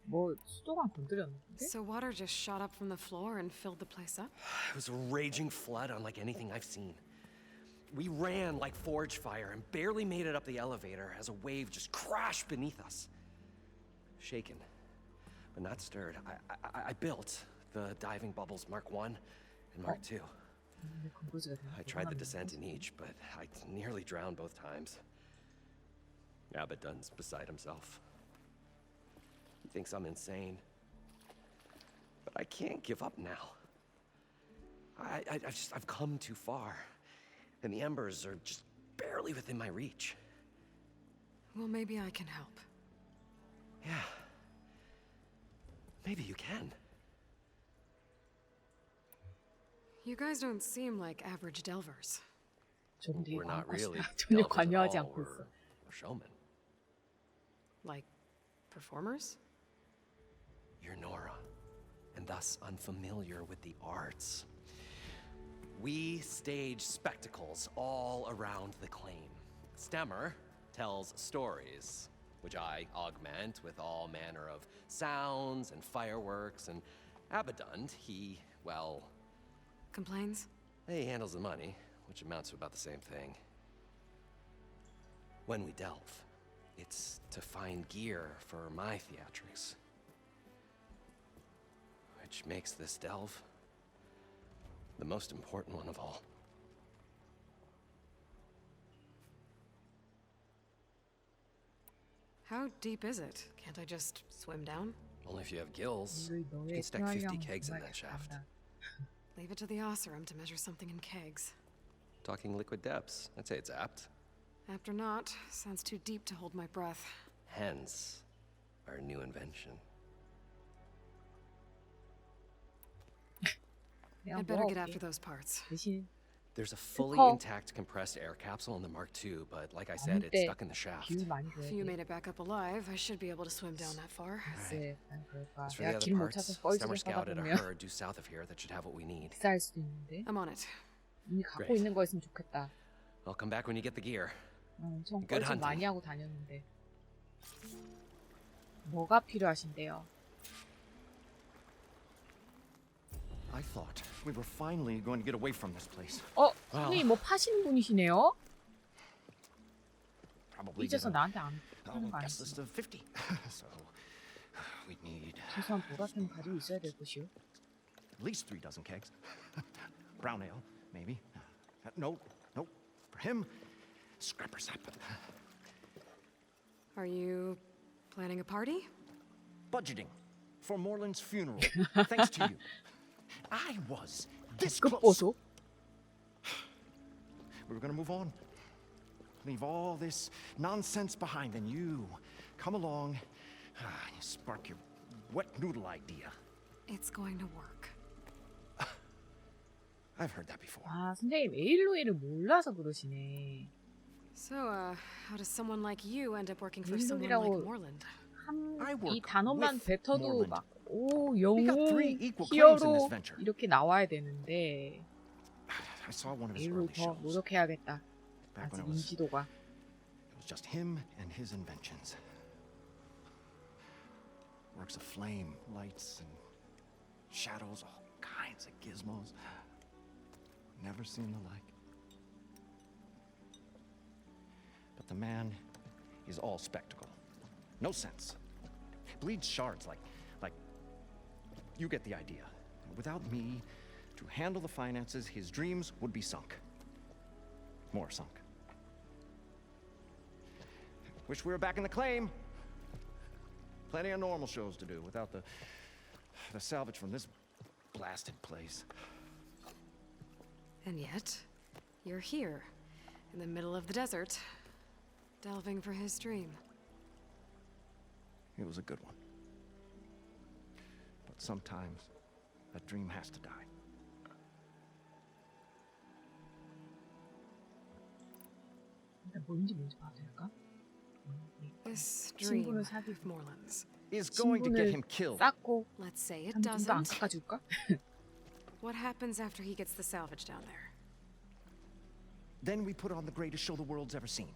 뭐 수도관 건드렸는데? So water just shot up from the floor and filled the place up? It was a raging flood unlike anything I've seen. We ran like forge fire and barely made it up the elevator as a wave just crashed beneath us. Shaken, but not stirred. I built the diving bubbles Mark I and Mark II. 근데 건고지가 되나? I tried the descent in each, but I nearly drowned both times. Abaddon's beside himself. He thinks I'm insane. But I can't give up now. I've come too far. And the embers are just barely within my reach. Well, maybe I can help. Yeah. Maybe you can. You guys don't seem like average delvers. 저는 되게 We're not really 전혀 delvers at 관여하지 all. 않고 있어. We're showmen. Like performers? You're Nora, and thus unfamiliar with the arts. We stage spectacles all around the claim. Stemmer tells stories, which I augment with all manner of sounds and fireworks, and Abadund, he, well, Complains? he handles the money, which amounts to about the same thing. When we delve, it's to find gear for my theatrics. Which makes this delve the most important one of all. How deep is it? Can't I just swim down? Only if you have gills. 이를 You 너의 can stack 50 폐활량 kegs in that shaft. 구하겠단다. Leave it to the Oseram to measure something in kegs. Talking liquid depths, I'd say it's apt. After not, sounds too deep to hold my breath. Hence, our new invention. 내가 I'd better get 모아올게. after those parts. 대신 There's a fully 커. intact compressed air capsule in the Mark II, but like I said, it's 때 stuck in the shaft. 기운 많이 줘야 If you 돼. made it back up alive, I should be able to swim down that far. 글쎄, 난 그럴까. As for the 내가 other 길 못 찾아서 parts, Stemmer 뻘짓을 하다 scouted a 보면 herd due south of here that should have what we need. 비쌀 수도 있는데. I'm on it. 이미 갖고 Great. 있는 거였으면 좋겠다. Well, come back when you get the gear. 엄청 Good 뻘짓 hunting. 많이 하고 다녔는데. 뭐가 필요하신데요? I thought we were finally going to get away from this place. 선생님 뭐 파시는 분이시네요? Probably 삐져서 나한테 안 파는 거 guest 아니지? list of 50. So we need 최소한 보라템 가지고 있어야 될 것이요. at least 3 dozen kegs. Brown ale, maybe. No. For him, scrapper sap. Are you planning a party? Budgeting for Moreland's funeral. Thanks to you. I was this 그 close. 보소. We were going to move on. Leave all this nonsense behind. Then you come along, you spark your wet noodle idea. It's going to work. I've heard that before. 아, 선생님 에일로이를 몰라서 그러시네. So, how does someone like you end up working for someone like 에일로이라고 Moreland? I 이 work 단어만 with 뱉어도 Moreland. 막 오, We got 영웅, 3 equal claims in this 히어로 venture. 이렇게 나와야 되는데 I saw one of his 에일로이 early 더 shows. 노력해야겠다. Back when 아직 it was 인지도가. just him and his inventions. Works of flame, lights, and shadows, all kinds of gizmos. Never seen the like. But the man is all spectacle. No sense. Bleeds shards like you get the idea. Without me to handle the finances, his dreams would be sunk. More sunk. Wish we were back in the claim. Plenty of normal shows to do without the salvage from this blasted place. And yet, you're here, in the middle of the desert, delving for his dream. It was a good one. But sometimes that dream has to die. 일단 뭔지 봐도 될까? This dream 친구를 사귀고 of Moreland's. Is going to get him 친분을 killed. 쌓고 Let's say it 한 푼도 안 doesn't. 깎아줄까? What happens after he gets the salvage down there? Then we put on the greatest show the world's ever seen.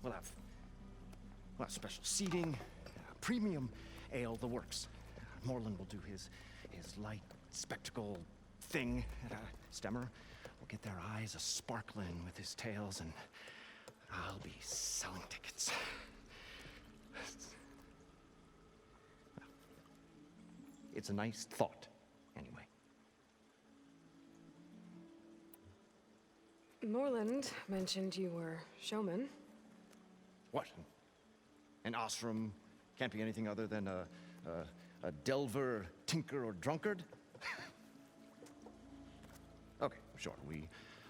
We'll have special seating, premium ale, the works. Moreland will do his light spectacle thing. Stemmer will get their eyes a-sparkling with his tales, and I'll be selling tickets. It's a nice thought, anyway. Moreland mentioned you were showman. What? An Osram can't be anything other than a delver, tinker, or drunkard? Okay, sure, we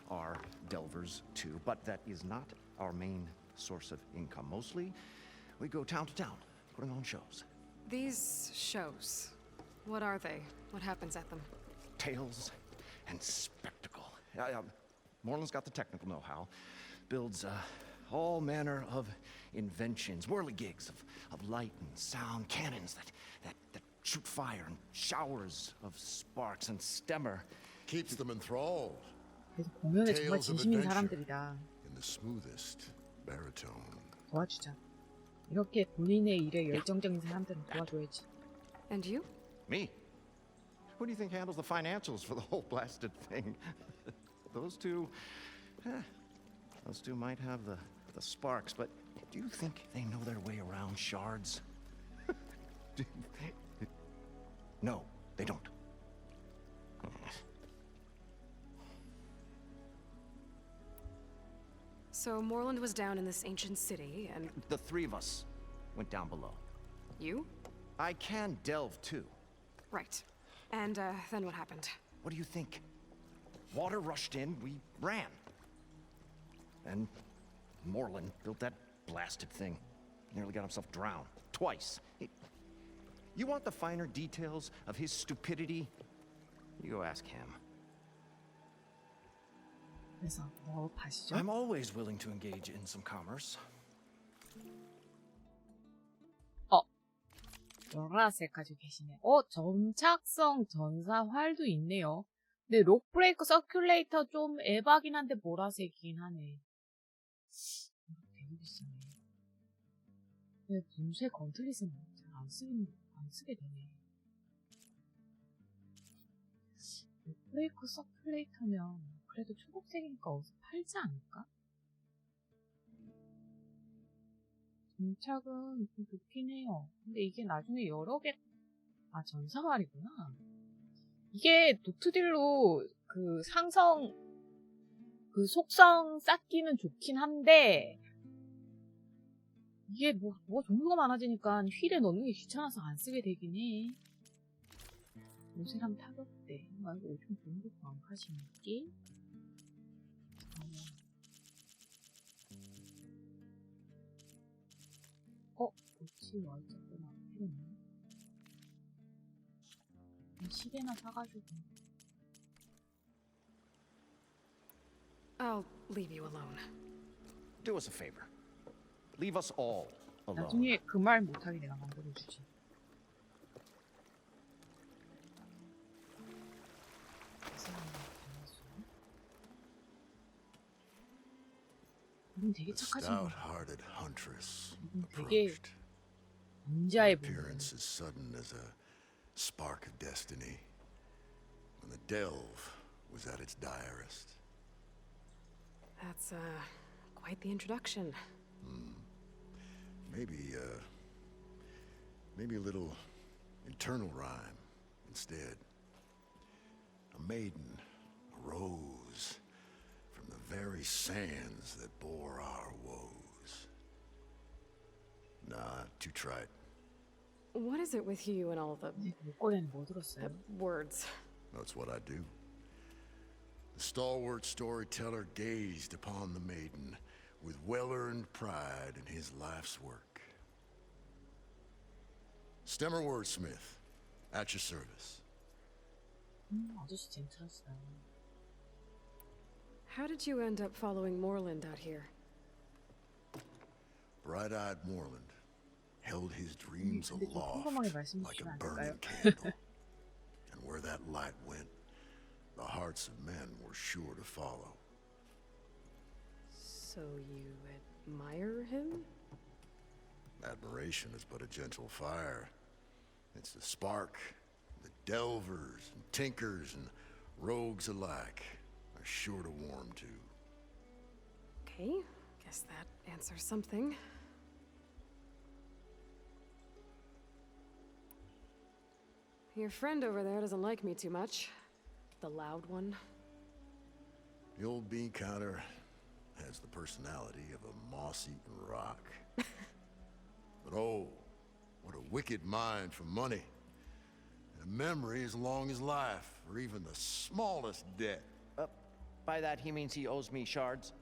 are delvers too, but that is not our main source of income. Mostly, we go town to town, putting on shows. These shows, what are they? What happens at them? Tales and spectacle. Moreland's got the technical know-how. Builds all manner of inventions, whirligigs of light and sound, cannons that shoot fire and showers of sparks. And Stemmer Keeps them enthralled 그래서 공연에 정말 Tales of 진심인 adventure. 사람들이다. in the smoothest baritone. 도와주자. 이렇게 본인의 일에 열정적인 사람들은 도와줘야지. And you? Me? Who do you think handles the financials for the whole blasted thing? Those two, those two might have the sparks, but do you think they know their way around shards? No, they don't. So Moreland was down in this ancient city, and The three of us went down below. you? I can delve too. Right. And then what happened? What do you think? Water rushed in, we ran. And Moreland built that blasted thing. Nearly got himself drowned. Twice. You want the finer details of his stupidity? You go ask him. 그래서 뭐 가시죠? I'm always willing to engage in some commerce. 보라색 가지고 계시네. 점착성 전사 활도 있네요. 근데 록브레이크 서큘레이터 좀 에바긴 한데 보라색이긴 하네. 되게 비싸네. 근데 분쇄 건틀릿은 잘 안 쓰게 되네. 록브레이크 서큘레이터면 그래도 초록색이니까 어디서 팔지 않을까? 점착은 좀 좋긴 해요. 근데 이게 나중에 여러 개, 전사활이구나. 이게 노트딜로 그 상성, 그 속성 쌓기는 좋긴 한데, 이게 뭐 종류가 많아지니까 휠에 넣는 게 귀찮아서 안 쓰게 되긴 해. 요새랑 타격대. 말고 요즘 정도 광카심기. 그치, 와이자꾸나. 필요했네. 시계나 사가지고. I'll leave you alone. Do us a favor. Leave us all alone. 나중에 그 말 못하게 내가 만들어주지. 이분 되게 The 착하신 분. stout-hearted huntress 되게 approached. 남자의 분. Appearance as sudden as a spark of destiny. When the delve was at its direst. That's quite the introduction. Maybe a little internal rhyme instead. A maiden arose from the very sands that bore our woes. Nah, too trite. What is it with you and all the 목걸이는 뭐 들었어요? words? That's what I do. The stalwart storyteller gazed upon the maiden with well-earned pride in his life's work. Stemmer wordsmith, at your service. 아저씨 젠틀하시다. How did you end up following Moreland out here? Bright-eyed Moreland held his dreams 근데 좀 aloft 평범하게 말씀 like a 주시면 안 burning 될까요? candle. And where that light went, the hearts of men were sure to follow. So you admire him? Admiration is but a gentle fire. It's the spark that delvers and tinkers and rogues alike are sure to warm to. Okay, guess that answers something. Your friend over there doesn't like me too much. The loud one. The old bean counter has the personality of a moss-eaten rock. But oh, what a wicked mind for money. And a memory as long as life, or even the smallest debt. By that, he means he owes me shards.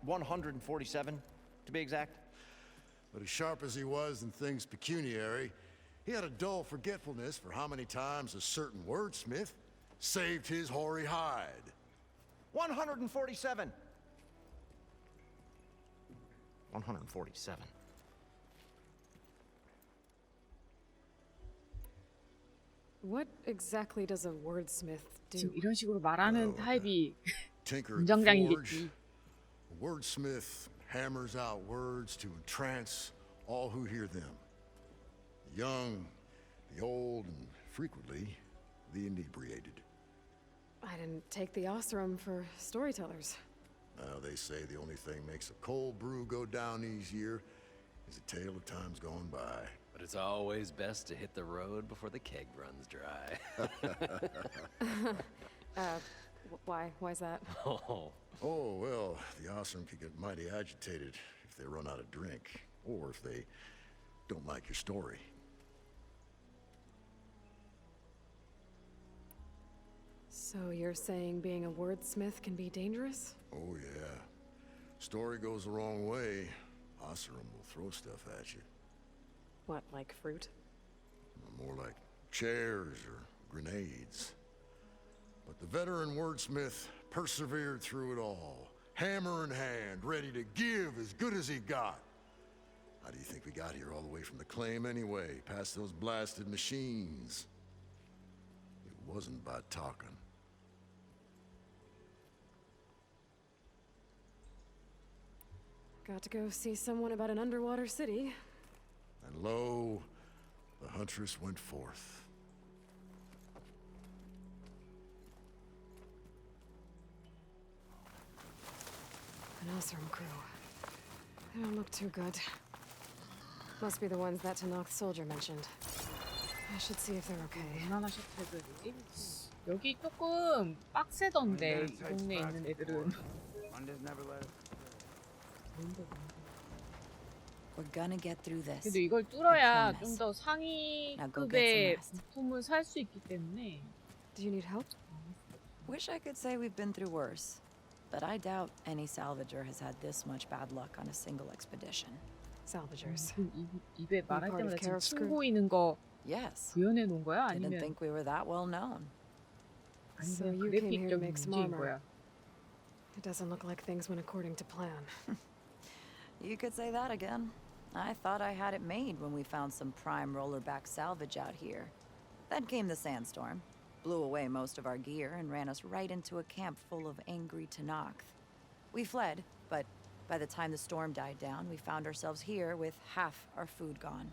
147, to be exact. But as sharp as he was in things pecuniary, he had a dull forgetfulness for how many times a certain wordsmith saved his hoary hide. 147. 147. What exactly does a wordsmith 지금 do? 이런 식으로 말하는 Oh, 타입이 Tinker at the forge. 공장장이겠지. A wordsmith hammers out words to entrance all who hear them. The young, the old, and frequently the inebriated. I didn't take the Osram for storytellers. They say the only thing makes a cold brew go down easier is a tale of times gone by. But it's always best to hit the road before the keg runs dry. Why? Why's that? Oh, Oh, well, the Osram could get mighty agitated if they run out of drink, or if they don't like your story. So you're saying being a wordsmith can be dangerous? Oh, yeah. Story goes the wrong way, Osram will throw stuff at you. What, like fruit? More like chairs or grenades. But the veteran wordsmith persevered through it all, hammer in hand, ready to give as good as he got. How do you think we got here all the way from the claim anyway, past those blasted machines? It wasn't by talking. Got to go see someone about an underwater city. And lo, the huntress went forth. An Osram crew. They don't look too good. Must be the ones that Tanakh soldier mentioned. I should see if they're okay. 얼마나 셔틀들이지? 여기 조금 빡세던데 이 동네에 있는 애들은. We're gonna get through this. 그래도 이걸 뚫어야 좀 더 상위급의 부품을 살 수 있기 때문에. Do you need help? Wish I could say we've been through worse, but I doubt any salvager has had this much bad luck on a single expedition. Salvagers. 입에 말할 part of 때마다 지금 Carol's 침 crew? 보이는 거 Yes. 구현해 놓은 거야? Didn't 아니면 think we were that well known. So 아니면 you came here to 그래픽적인 make some 문제인 armor. 거야? It doesn't look like things went according to plan. You could say that again. I thought I had it made when we found some prime rollerback salvage out here. Then came the sandstorm, blew away most of our gear, and ran us right into a camp full of angry Tanakh. We fled, but by the time the storm died down, we found ourselves here with half our food gone,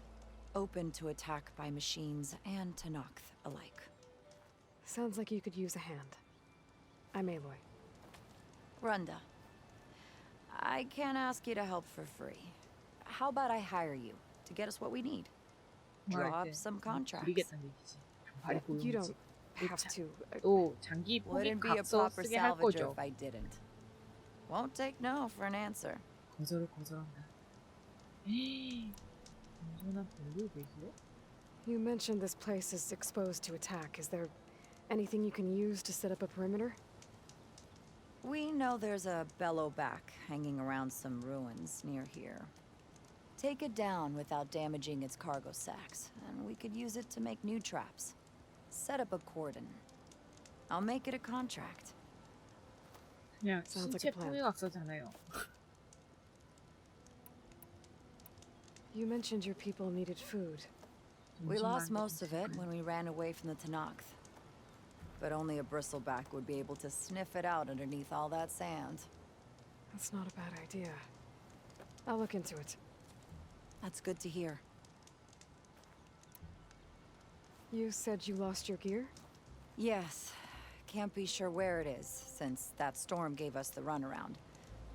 open to attack by machines and Tanakh alike. Sounds like you could use a hand. I'm Aloy. Runda, I can't ask you to help for free. How about I hire you to get us what we need? Draw up some contracts. 드리겠다는 얘기지. 발이 You 보이는지. don't have to. 또 장기 포기 Wouldn't be a 각서 proper 쓰게 할 salvager 거죠. if I didn't. Won't take no for an answer. 거절한다. 에이, 완전한 별로 계시네? You mentioned this place is exposed to attack. Is there anything you can use to set up a perimeter? We know there's a bellowback hanging around some ruins near here. Take it down without damaging its cargo sacks, and we could use it to make new traps. Set up a cordon. I'll make it a contract. 그냥 Sounds like 신체 a plan. 포기 각서잖아요. You mentioned your people needed food. We lost most of it when we ran away from the Tanakh. But only a bristleback would be able to sniff it out underneath all that sand. That's not a bad idea. I'll look into it. That's good to hear. You said you lost your gear? Yes. Can't be sure where it is, since that storm gave us the runaround.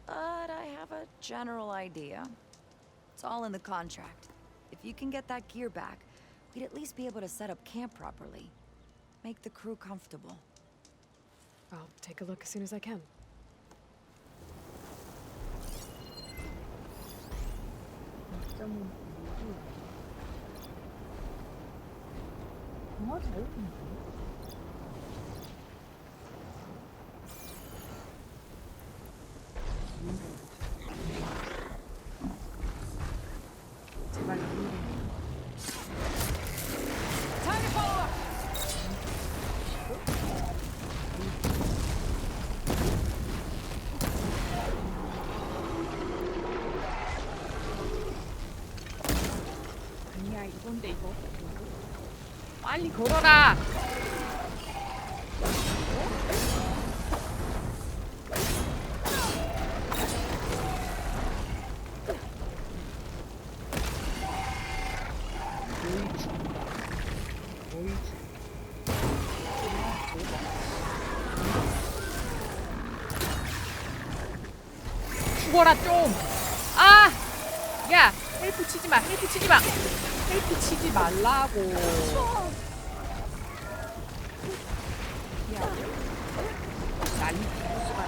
But I have a general idea. It's all in the contract. If you can get that gear back, we'd at least be able to set up camp properly. Make the crew comfortable. I'll take a look as soon as I can. 정말 잘 웃긴다. 제발 Time to follow up! 아니야 이건데 이거. 빨리 걸어라. 죽어라 좀. 아, 야, 헬프 치지 마. 헬프 치지 마. 헬프 치지 말라고. 야, 난리 수가.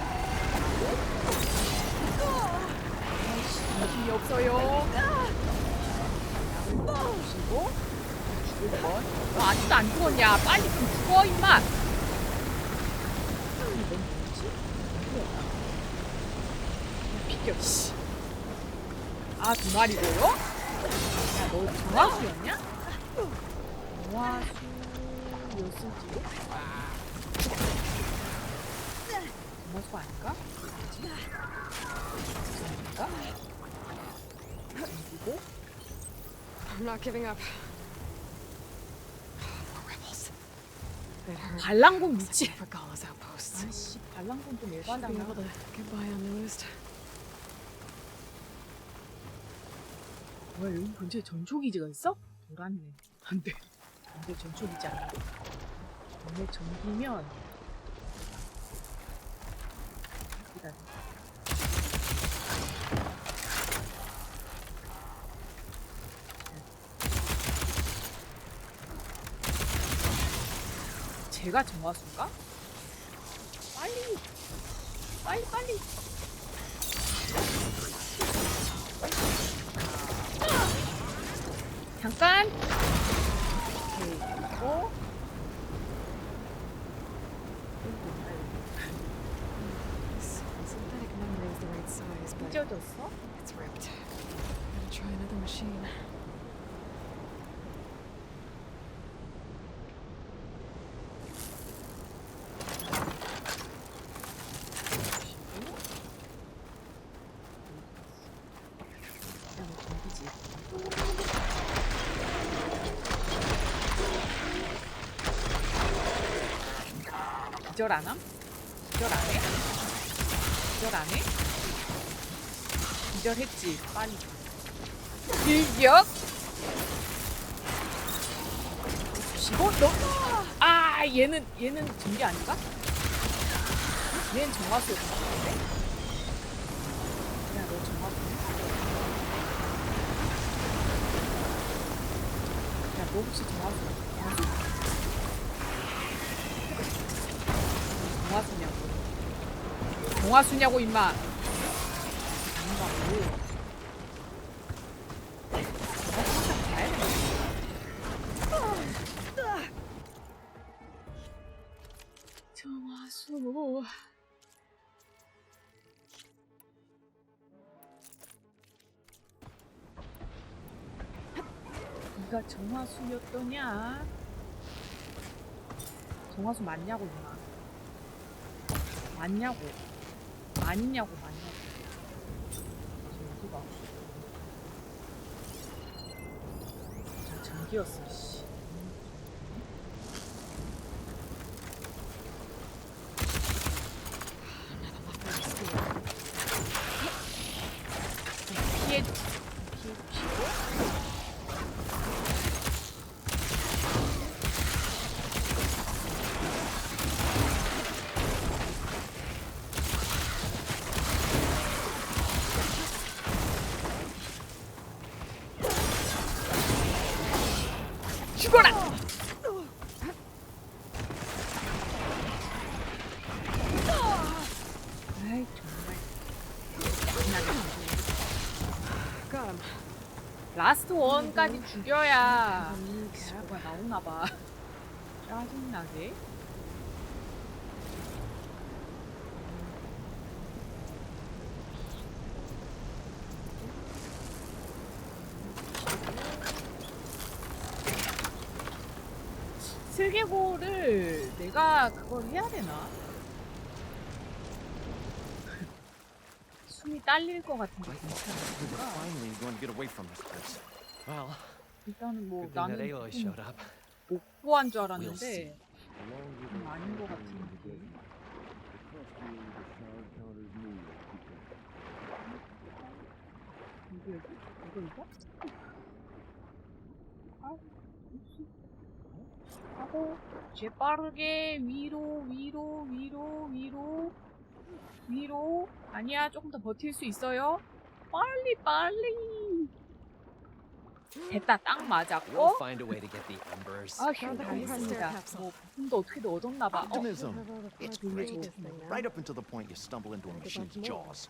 힘이 없어요. 보시고 죽을 건. 너 아직도 안 죽었냐? 빨리 좀 죽어 임마. 이건 뭐지? 비켜 씨. 아, 두 마리고요? 야, 너 정화수였냐? 정화수였을지도? 정화수가 아닌가? 아닌가? 그리고 I'm not giving up. The rebels. They'd heard 반란군 미치. for Gala's outposts. 아이씨, 반란군 좀 Should be able 예반당나. to get by unnoticed. 뭐야, 여기 근처에 전초기지가 있어? 돌았네. 안 돼. 안 돼, 전초기지 안 돼. 오늘 전기면. 기다려. 제가 정화수인가? 빨리! 빨리, 빨리! 잠깐! 오케이, 그리고 This synthetic memory is the right size, but 찢어졌어? it's ripped. Gotta try another machine. 기절 안 함? 기절 안 해? 기절 안 해? 기절했지. 빨리. 일격! 주시고, 너! 아, 얘는 전기 아닌가? 얘는 정화수였던 것 같은데? 야, 너 정화수네? 야, 너 혹시 정화수야? 정화수냐고. 정화수냐고, 임마. 아닌가고. 정화수 가야 되나? 정화수. 네가 정화수였더냐? 정화수 맞냐고, 임마. 맞냐고. 아니냐고, 맞냐고. 저 어디가? 저 전기였어, 씨. 피해, 피고. 죽어라! 아이, 정말. Got him. 라스트 원까지 죽여야 뭐가 나오나봐. 짜증나게. 슬개골을 내가 그걸 해야 되나? 숨이 딸릴 것 같은데 We were 괜찮아. finally going to get away from this place. Well, 일단은 뭐 good thing that 나는 Aloy showed up. 복구한 줄 알았는데 아닌 것 같은데. 이거? 아, 하고 재빠르게 위로. 아니야, 조금 더 버틸 수 있어요. 빨리. 됐다, 딱 맞았고. We'll find a way to get the embers. 아, 다 했습니다. 뭐 부품도 어떻게든 얻었나봐. Optimism. It's great. Right up until the point you stumble into a machine's jaws.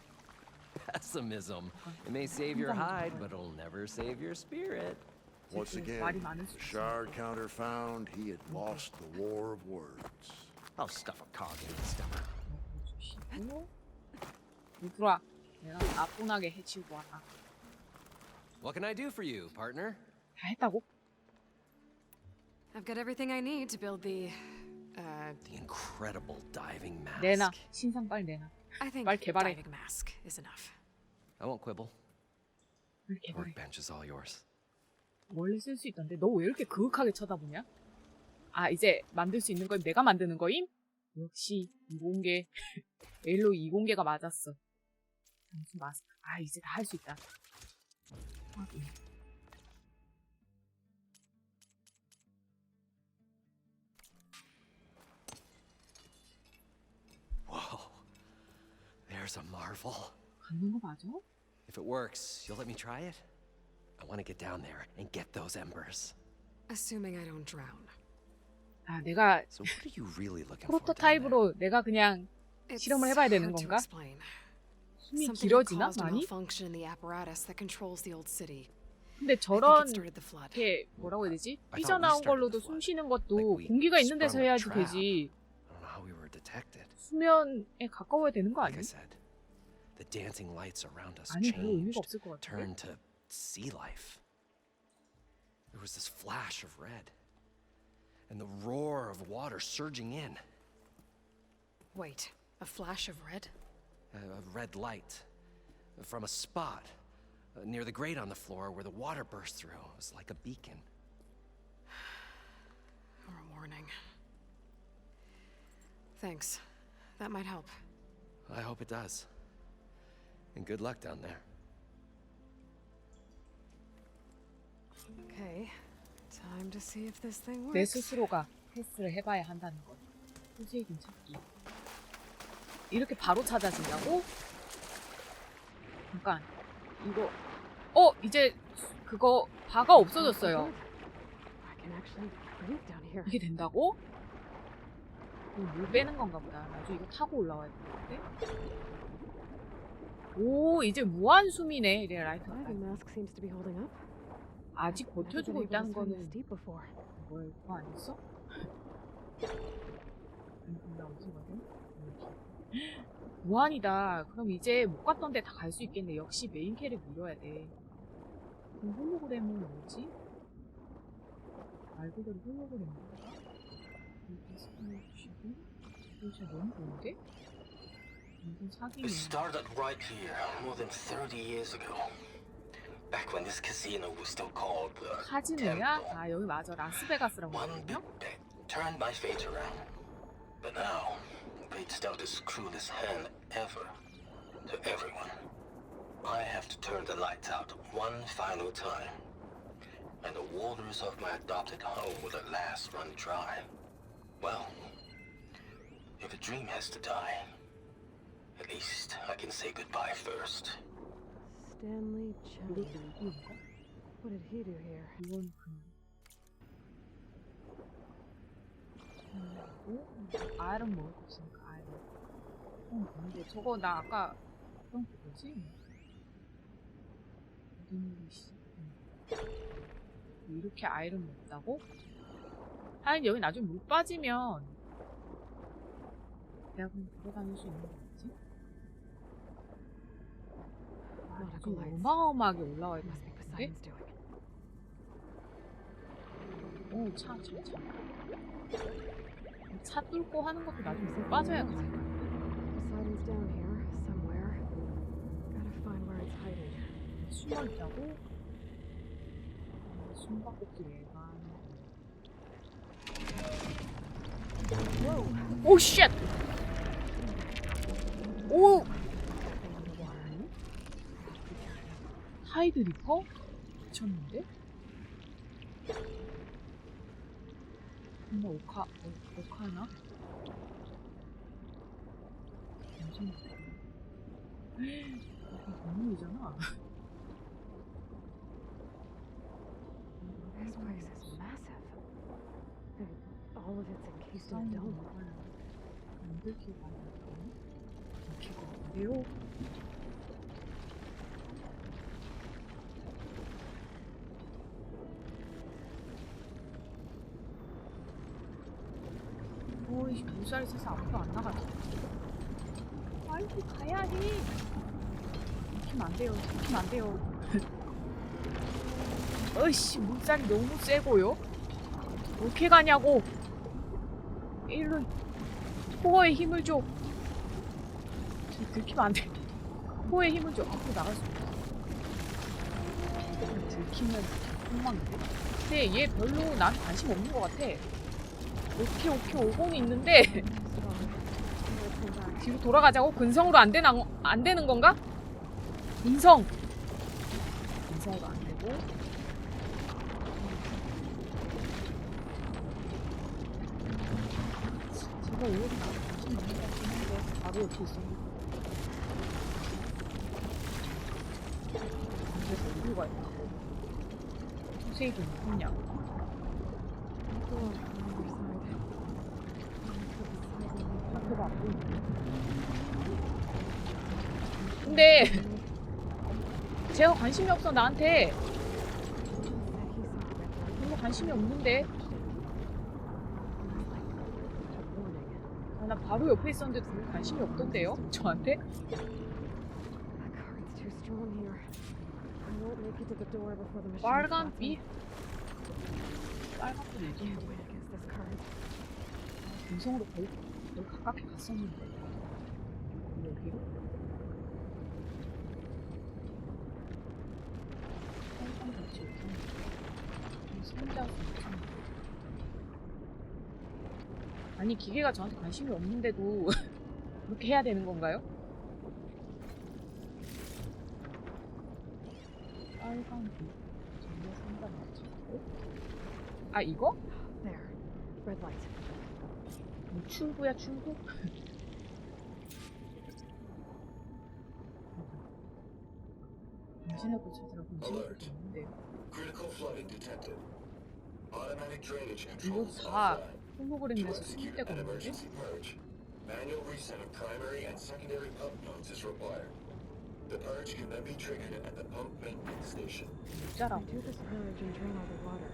Pessimism. It may save your hide, but it'll never save your spirit. Once again, 말이 많을 수 the 있어. shard counter found he had lost the war of words. I'll stuff a cog in his stomach. 들어와. 내가 나뿐하게 해치우고 와라. What can I do for you, partner? 다 했다고? I've got everything I need to build the The incredible diving mask. 내놔. 신상 빨리 내놔. I think 빨리 개발해. diving mask is enough. I won't quibble. 빨리 개발해. Workbench is all yours. 원래 쓸 수 있던데 너 왜 이렇게 그윽하게 쳐다보냐? 아, 이제 만들 수 있는 건 내가 만드는 거임? 역시 이공계 에일로이 이공계가 맞았어. 단순 마스크. 아, 이제 다 할 수 있다. 확인. Whoa. There's a marvel. 갖는 거 맞아? If it works, you'll let me try it? I want to get down there and get those embers. Assuming I don't drown. 아, 내가 So what are you really looking for? down there? 프로토타입으로 내가 그냥 It's 실험을 해봐야 되는 hard to 건가? explain. 숨이 Something had 길어지나 caused a 많이? malfunction in the apparatus that controls the old city. 근데 I think 저런 it started the flood. 이렇게 뭐라고 해야 되지? I thought we 삐져나온 started 걸로도 the 숨 flood. 쉬는 것도 Like we 공기가 있는 데서 sprung a 해야지 trap. 되지. I don't know how we were detected. 수면에 가까워야 되는 거 Like 아니야? I said, the dancing lights around us 아니, 별로 의미가 changed, 없을 것 같은데? turned to sea life. There was this flash of red, and the roar of water surging in. Wait, a flash of red? A red light from a spot near the grate on the floor where the water burst through. It was like a beacon. Or a warning. Thanks. That might help. I hope it does. And good luck down there. Okay, time to see if this thing 내 works. 스스로가 테스트를 해봐야 한다는 것. 호세이긴 찾기. 이렇게 바로 찾아진다고? 잠깐. 이거 이제 그거 바가 없어졌어요. I can actually breathe down here. 이게 된다고? 이거 물 빼는 건가 보다. 나중에 이거 타고 올라와야 되는데. 오, 이제 무한 숨이네. 이래 라이터. Diving mask seems to be holding up. 아직 버텨주고 있다는 거는 deep before. 뭐야, 그거 아니었어? 나 무슨 거지? 무한이다. 그럼 이제 못 갔던 데 다 갈 수 있겠네. 역시 메인 캐를 밀어야 돼. 그럼 홀로그램은 뭐지? 말 그대로 홀로그램인가? 이렇게 스캔해 주시고. 이거 진짜 너무 좋은데? 완전 사기네. It started right here, more than 30 years ago. Back when this casino was still called the 카지노야? Temple. 아, 여기 맞아. 라스베가스라고 One 하거든요? big bet turned my fate around. But now, fate's dealt its cruelest hand ever to everyone. I have to turn the lights out one final time. And the waters of my adopted home will at last run dry. Well, if a dream has to die, at least I can say goodbye first. Stanley 이것도 Chapman. 어디인가? What did he do here? 이건 그냥. 아이런 뭐 있으니까 아이런. 근데 저거 나 아까 어떤 거지? 어떤 것이? 이렇게 아이런 먹다고? 하긴 여기 나중에 물 빠지면 내가 그냥 돌아다닐 수 있는 거겠지? 아, 나중에 어마어마하게 올라와야 되는 Must be 건데? Poseidon's doing. 오, 차. 차 뚫고 하는 것도 나중에 물 빠져야 돼. Poseidon's down here somewhere. Gotta find where it's hiding. 숨어 있다고? 숨바꼭질 예반. 오 쉣! 오! 타이드 리퍼? 미쳤는데? 정말 오카나? 무슨 이게 동물이잖아. This place is massive. And all of it's encased in dome. 만들기가 이렇게 매우 오이 물살이 세서 앞으로 안 나가지. 아이고 가야지. 익히면 안 돼요. 익히면 안 돼요. 어이씨 물살이 너무 세고요. 어떻게 가냐고. 에일로이 코어에 힘을 줘. 들키면 안 돼. 코어에 힘을 줘. 앞으로 나갈 수 없어. 들키면 폭망인데? 근데 얘 별로 난 관심 없는 것 같아. 오케이 50이 있는데 뒤로 돌아가자고? 근성으로 안 되는 건가? 근성으로 안 되고 제가 왜 여기 나한테 관심 없는 것 같긴 한데 바로 옆에 있어. 그래서 어디로 가야 되나고? 소세이도 있냐? 앞에가 안 보이네. 근데 제가 관심이 없어 나한테. 별로 관심이 없는데. 아, 나 바로 옆에 있었는데 별로 관심이 없던데요? 저한테? 빨간 빛? 빨간 빛 얘기해. 근성으로 거의 가깝게 갔었는데. 여기로? 빨간 빛이 없어. 아니 기계가 저한테 관심이 없는데도 그렇게 해야 되는 건가요? 빨간 빛 전혀 상관없지. 아 이거? There. Red light. 출구야 출구? 변신해보 찾으라. 변신해볼 게 있는데요. Critical flooding detected. Automatic drainage 이거 controls 다 offline. 홀로그램에서 To 숨을 execute 데가 an 없는데? emergency purge, manual reset of primary and secondary pump nodes is required. The purge can then be triggered at the pump maintenance station. If 짜라고. I do this purge and drain all the water,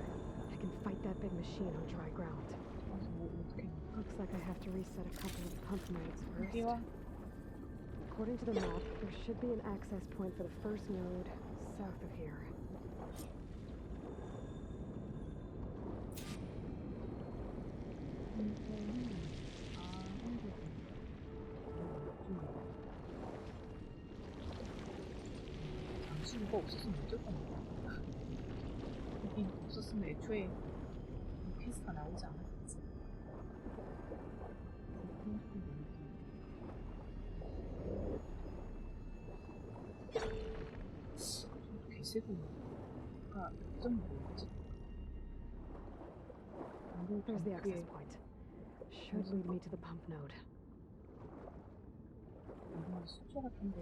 I can fight that big machine on dry ground. 뭐 어떻게? Looks like I have to reset a couple of pump nodes first. 여기와 According to the map, there should be an access point for the first node south of here. 당신 이거 없었으면 어쩔 건데. 여기 없었으면 애초에 이 퀘스트가 나오지 않았겠지. 개세구가 좀 뭐였지? There's the access point. Should lead me to the pump node. 이건 수초 같은데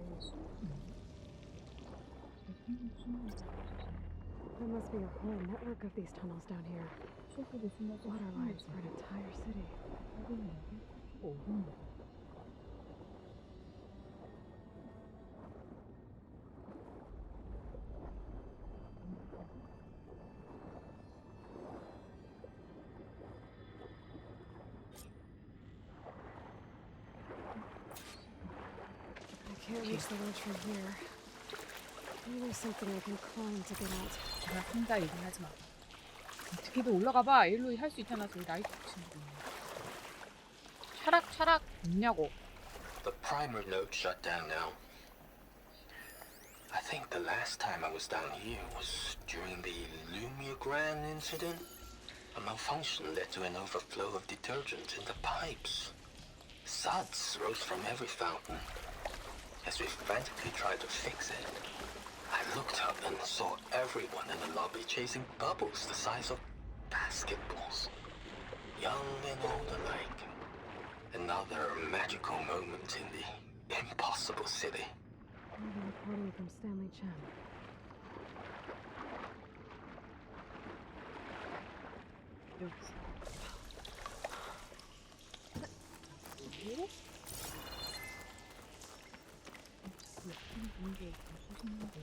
There must be a whole network of these tunnels down here. Water lines for an entire city. I can't reach the ledge from here. Maybe there's something I can climb to get out. 제가 혼자 얘기하지 마. 어떻게든 올라가봐. 에일로이 할 수 있잖아. 저기 나이트 친구. 차락 없냐고. The primer node shut down now. I think the last time I was down here was during the Lumia Grand incident. A malfunction led to an overflow of detergent in the pipes. Suds rose from every fountain. As we frantically tried to fix it, I looked up and saw everyone in the lobby chasing bubbles the size of basketballs. Young and old alike. Another magical moment in the impossible city. Reporting from Stanley Chen. 여기서. 그리고 이게 무슨 소리인데?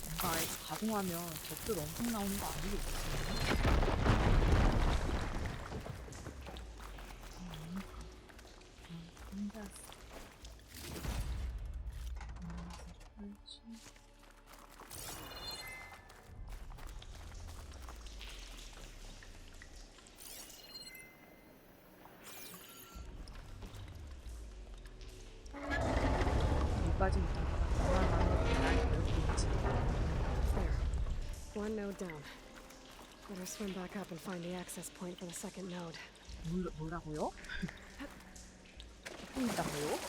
뭔가 가동하면 적들 엄청 나오는 거 아니겠어요? 여기까지 There. One node down. Better swim back up and find the access point for the second node. 뭐라고요? 뭐라고요?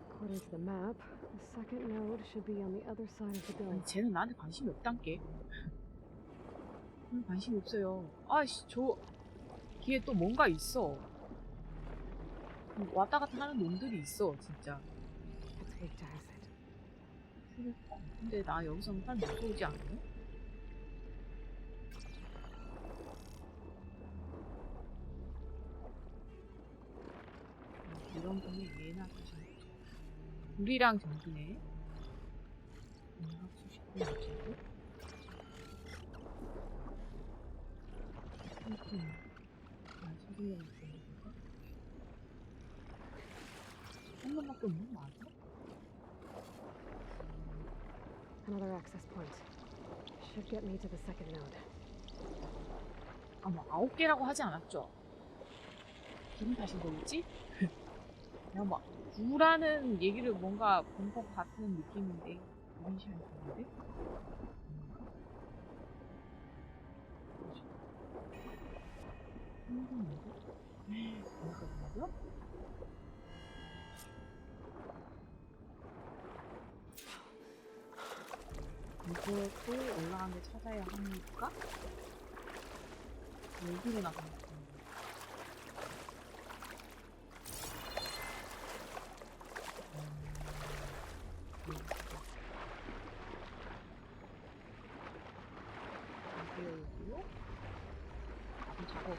According to the map, the second node should be on the other side of the building. 쟤는 나한테 관심이 없단게. 관심이 없어요. 아씨, 저 뒤에 또 뭔가 있어. 왔다 갔다 하는 놈들이 있어, 진짜. 근데 나 여기서 빨리 무서우지 않아요? 이런 분이 얘나 우리랑 정비네. 뭔가 수십 분 어쩌고? 소리가 있는 건가? 한 번밖에 없는 거 맞아? Another access point. Should get me to the second node. 아, 뭐 9개라고 하지 않았죠? 기분 탓인 거겠지? 내가 뭐 9라는 얘기를 뭔가 본 것 같은 느낌인데 이런 시간이 드는데? 뭐라고요? 이것도 올라간 데 찾아야 합니까? 여기로 나가는 거. 여기요? 작업.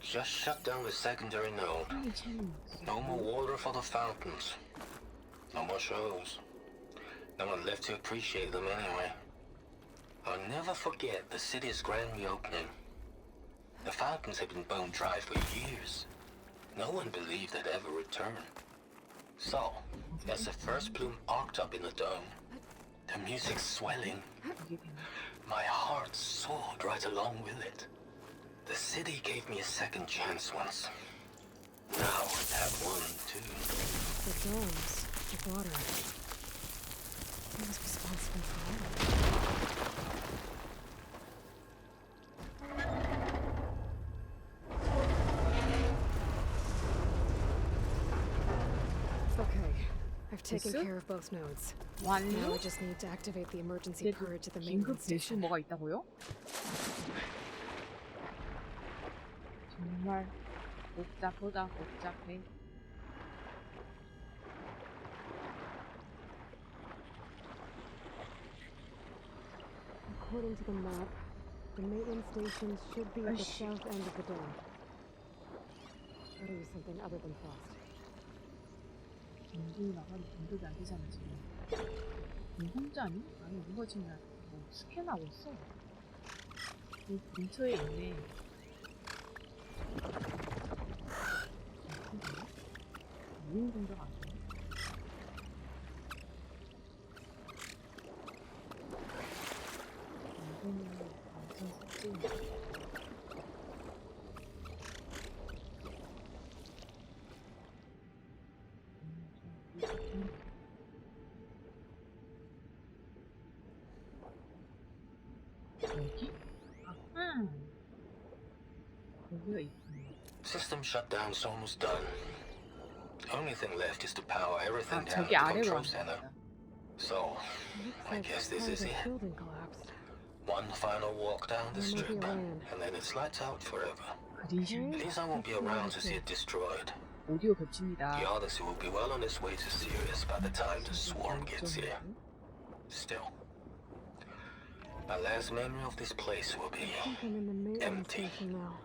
Just shut down the secondary node. No more water for the fountains. No more shows. No one left to appreciate them anyway. I'll never forget the city's grand reopening. The fountains had been bone dry for years. No one believed they'd ever return. So, as the first plume arced up in the dome, the music swelling, my heart soared right along with it. The city gave me a second chance once. Now I have one too. The domes, the water. Who was responsible for all? Okay, I've taken care of both nodes. Now 완료? we just need to activate the emergency purge at the 긴급 maintenance 대수 station. 뭐가 있다고요? 정말 복잡하다 복잡해. According to the map, the maintenance stations should be at the Ash. south end of the dome. Gotta use something other than frost. 전기 나가도 공격이 안 되잖아 지금. 너 혼자니? 아니 누가 지금 뭐 스캔하고 있어? 이 근처에 있네. 무인 공격 안 돼. 이거는 완전 삭제인데. 여기? 아하. 여기가 있구나. System shutdown's almost done. Only thing left is to power everything 아, down at 저기 the 아래로 control 간 center. 거다. So, I guess this is it. building collapsed. One final walk down the There might be strip, a land. and then it's lights out forever. 그리션. At least I won't be around to see it destroyed. 오디오 겹칩니다. The Odyssey will be well on its way to Sirius by the time the swarm gets here. Still, my last memory of this place will be I'm in the maintenance empty. station now.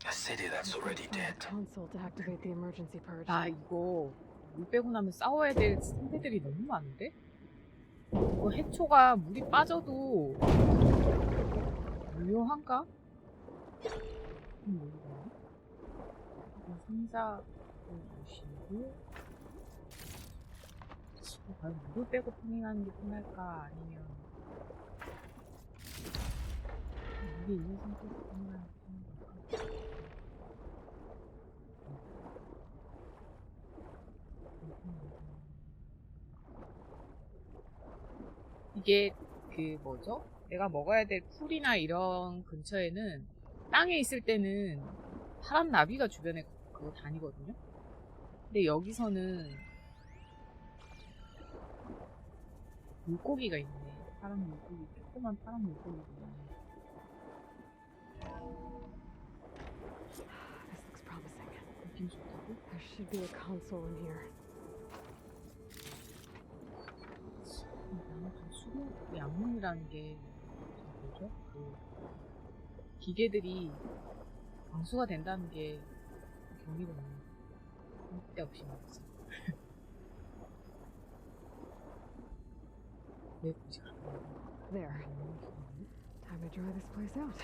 A city that's already dead. Console to activate the emergency purge. 나 이거 물 빼고 나면 싸워야 될 상대들이 너무 많은데? 이거 해초가 물이 빠져도 유효한가? 모르겠네. 상자를 보시고 과연 물을 빼고 파밍하는 게 편할까? 아니면 물이 있는 상태에서 파밍하는 게 편할까? 이게 그 뭐죠? 내가 먹어야 될 풀이나 이런 근처에는 땅에 있을 때는 파란 나비가 주변에 그거 다니거든요. 근데 여기서는 물고기가 있네. 파란 물고기, 조그만 파란 물고기가 있네. This looks promising. 느낌 좋다고? There should be a console in here. 수분 양문이라는 게 뭐죠? 그 기계들이 방수가 된다는 게 경이로워요. 쓸데없이 말이지. 왜 굳이 그런 거야? There. Time to dry this place out.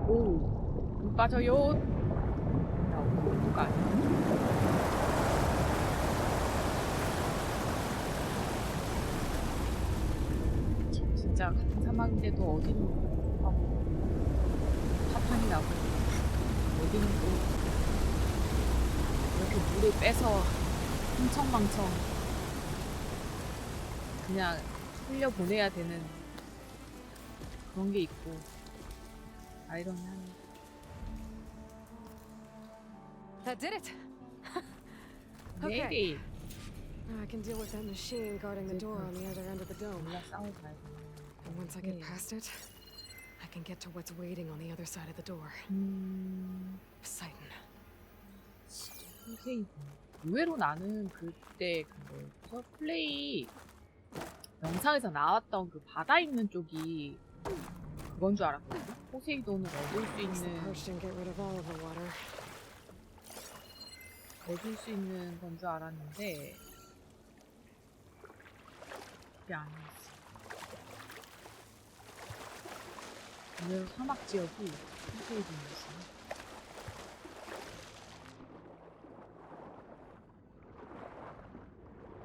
오, 물 빠져요. 나 누가 아니야? 진짜 같은 사막인데도 어디는 하고 파탄이 나고 어디는 또 이렇게 물을 빼서 흥청망청 그냥 흘려 보내야 되는 그런 게 있고 아이러니하네. That did it! 내일이 Now I can deal with that machine guarding the door on the other end of the dome. 몰라 싸워봐야 돼. And once I get past it, I can get to what's waiting on the other side of the door. Poseidon. 선생님 의외로 나는 그때 그 뭐였어? 플레이 영상에서 나왔던 그 바다 있는 쪽이 그건 줄 알았거든. 포세이돈을 얻을 수 The 있는 purge didn't get rid of all of the water. 얻을 수 있는 건 줄 알았는데 그게 아니었어. 의외로 사막 지역이 포세이돈이었어.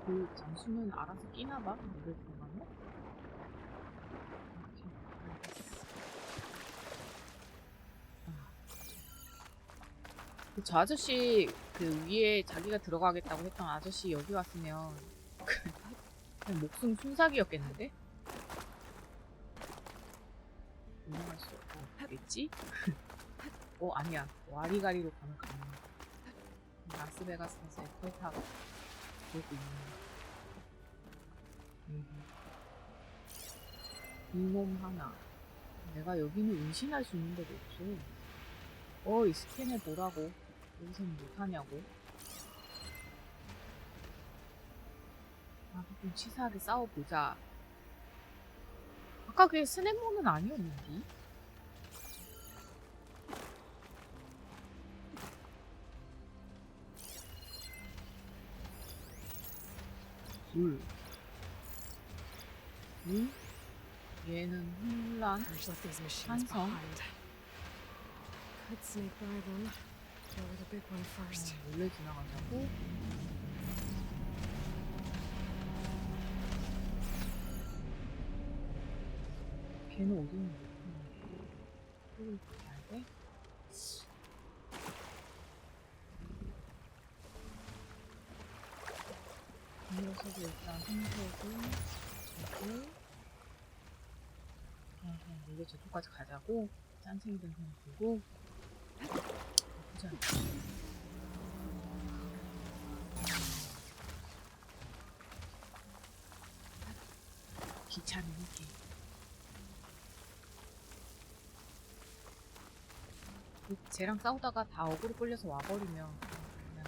그 장수는 알아서 끼나봐? 물을 들어가면? 저 아저씨 그 위에 자기가 들어가겠다고 했던 아저씨 여기 왔으면 그냥 목숨 순삭이었겠는데? 올라갈 수 없겠지? 아니야. 와리가리로 가면 가능해. 라스베가스에서 에펠탑 보고 있네. 이몸 하나. 내가 여기는 은신할 수 있는 데도 없어. 이 스캔해 보라고. 여기서는 못하냐고. 나도 좀 치사하게 싸워보자. 아까 그게 스네모는 아니었는데? 물. 물? 얘는 혼란. Purge left these machines Handsome. behind. Could sneak by them. Go with the big one first. 원래 지나간다고? 걔는 어디 있는 거야? 여기 가야 돼? 이 녀석이 일단 hun세고 저고 그냥 원래 저쪽까지 가자고? 짠생이들 그냥 두고 보자. 귀찮은 게 쟤랑 싸우다가 다 어그로 끌려서 와버리면 그냥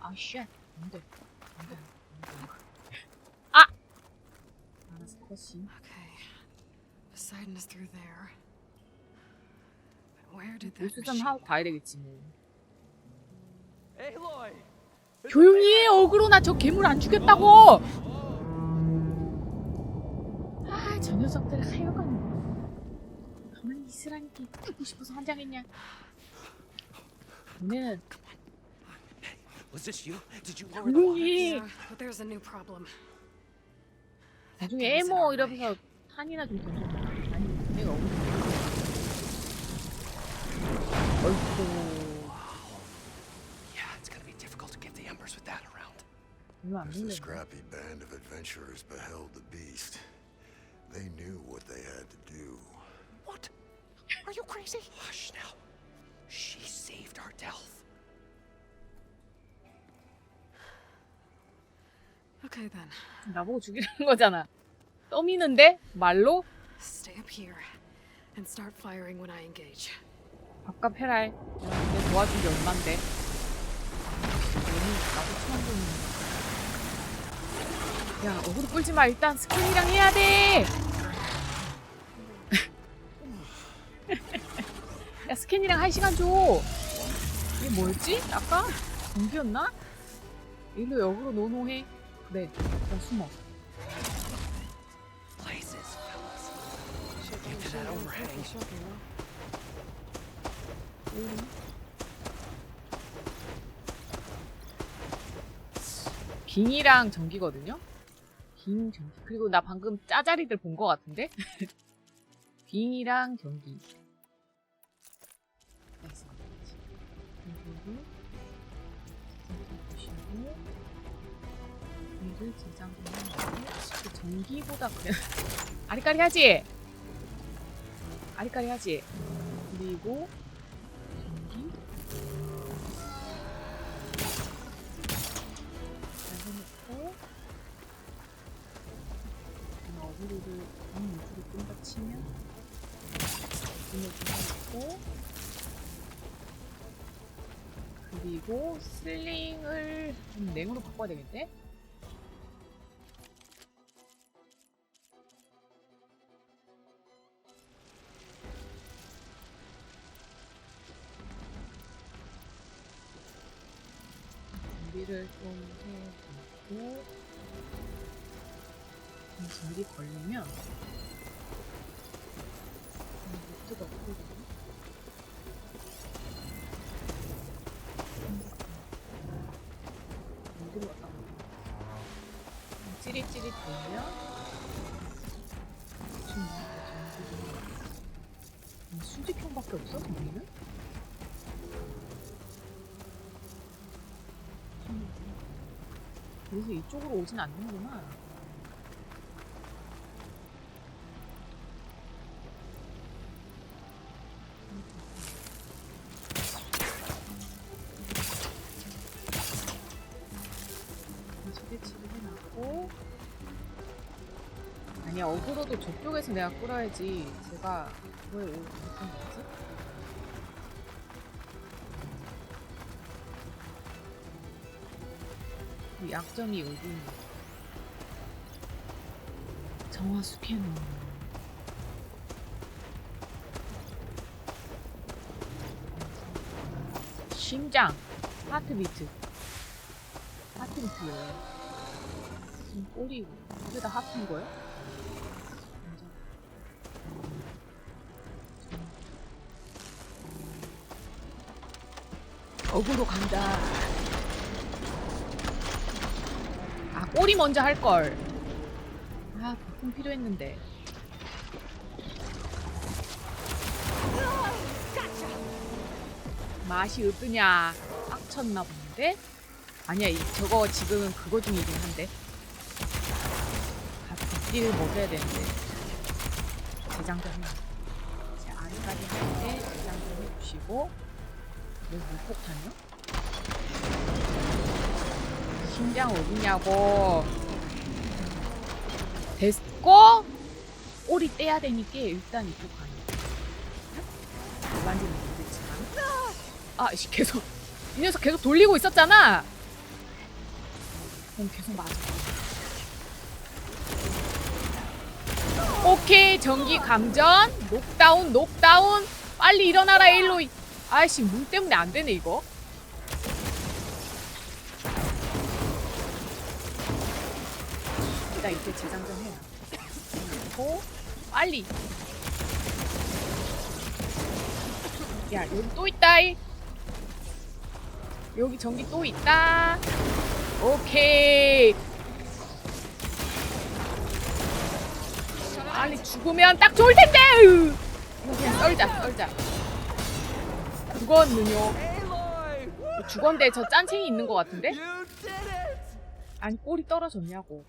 아 쉣! 안돼 안돼 아! 알았어 컷이 Okay. Poseidon is through there. But where did that 보수전 machine 하고 가야 되겠지 뭐. Aloy! 조용히 해 어그로 나 저 괴물 안 죽였다고! 아 저 녀석들 하여간 가만히 있으라니까 죽고 싶어서 환장했냐. 너네는 Was this you? Did you lower the water? 조용히 Yeah, but there's a new problem. 나중에 에모 이러면서 탄이나 좀 던져. 아니 내가 어그로 어이구 Yeah, it's gonna be difficult to get the embers with that around. 별로 안 As the 놀래. scrappy band of adventurers beheld the beast, they knew what they had to do. What? Are you crazy? Hush now. She saved our Delph. Okay then. 나보고 죽이라는 거잖아. 떠미는데? 말로? Stay up here and start firing when I engage. 밥값 해라. 내가 도와준 게 얼만데. 너무 나도 친한 분이. 야, 어그로 끌지 마. 일단 스캔이랑 해야 돼. 야, 스캔이랑 할 시간 줘. 이게 뭐였지? 아까? 공기였나? 일로 역으로 노노해. 그래, 일단 숨어. Places, fellas. Get to that overhang. 빙이랑 전기거든요? 빙, 전기. 그리고 나 방금 짜자리들 본 거 같은데? 빙이랑 전기. 그리고 얘를 재장하고 전기보다 그래. 아리까리 하지? 아리까리 하지? 그리고 전기 해놓고 어그로를 위주로 끈다 치면 눈을 해놓고 그리고 슬링을 좀 냉으로 바꿔야 되겠네? 준비를 좀 해놓고 전기 걸리면 노트가 없거든요. 어디로 갔다 찌릿찌릿 돌면 수직형밖에 없어? 전기는? 그래서 이쪽으로 오진 않는구나. 치리치리 해놨고 아니야 어그로도 저쪽에서 내가 끌어야지 제가 왜 못한 거지? 이 약점이 어디 있는 정화 스캐너 심장 하트비트 하트비트요 꼬리 여기다 합친 거야? 어그로 간다. 아, 꼬리 먼저 할걸. 아, 보통 필요했는데. 맛이 어떠냐? 빡쳤나 본데? 아니야, 저거 지금은 그거 중이긴 한데. 갓비를 먹여야 되는데. 제장 좀 해. 자, 아래까지 할 때 제장 좀 해주시고. 왜 물폭탄이요? 심장 어디냐고. 됐고, 꼬리 떼야 되니까 일단 이쪽 가요. 완전히 그렇지만. 아, 계속 이 녀석 계속 돌리고 있었잖아. 그럼 계속 맞아. 오케이, 전기 감전. 녹다운, 녹다운. 빨리 일어나라, 에일로이. 아이씨, 물 때문에 안 되네, 이거. 일단 이제 재장 좀 해라. 그리고 빨리. 야, 여기 또 있다. 여기 전기 또 있다. 오케이. 빨리 죽으면 딱 좋을 텐데. 이거 그냥 썰자. 죽었느뇨. 죽었는데 저 짠챙이 있는 것 같은데? 아니, 꼬리 떨어졌냐고.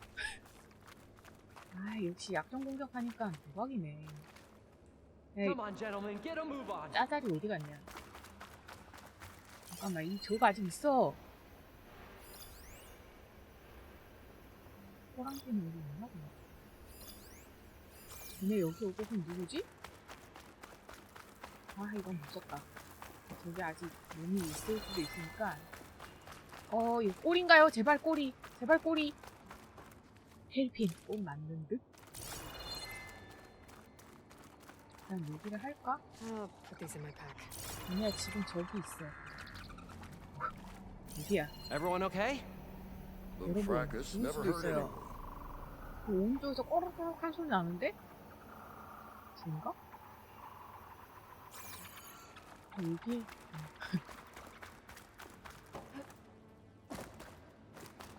아, 역시 약점 공격하니까 대박이네. 에이, 짜잘이 어디 갔냐? 잠깐만, 저거 아직 있어. 호랑이는 여기 있나 보네. 얘네 여기 오고 그럼 누구지? 아, 이건 무섭다. 저기 아직 몸이 있을 수도 있으니까. 이거 꼬리인가요? 제발 꼬리. 제발 꼬리. 헬핀. 꼭 맞는 듯? 일단 여기를 할까? I'll put these in my pack. 얘네 지금 저기 있어. 어디야? Everyone okay? Little fracas 죽을 never 수도 hurt anyone. 있어요. 오른쪽에서 꼬르륵 한 소리 나는데? 저인가? 여기?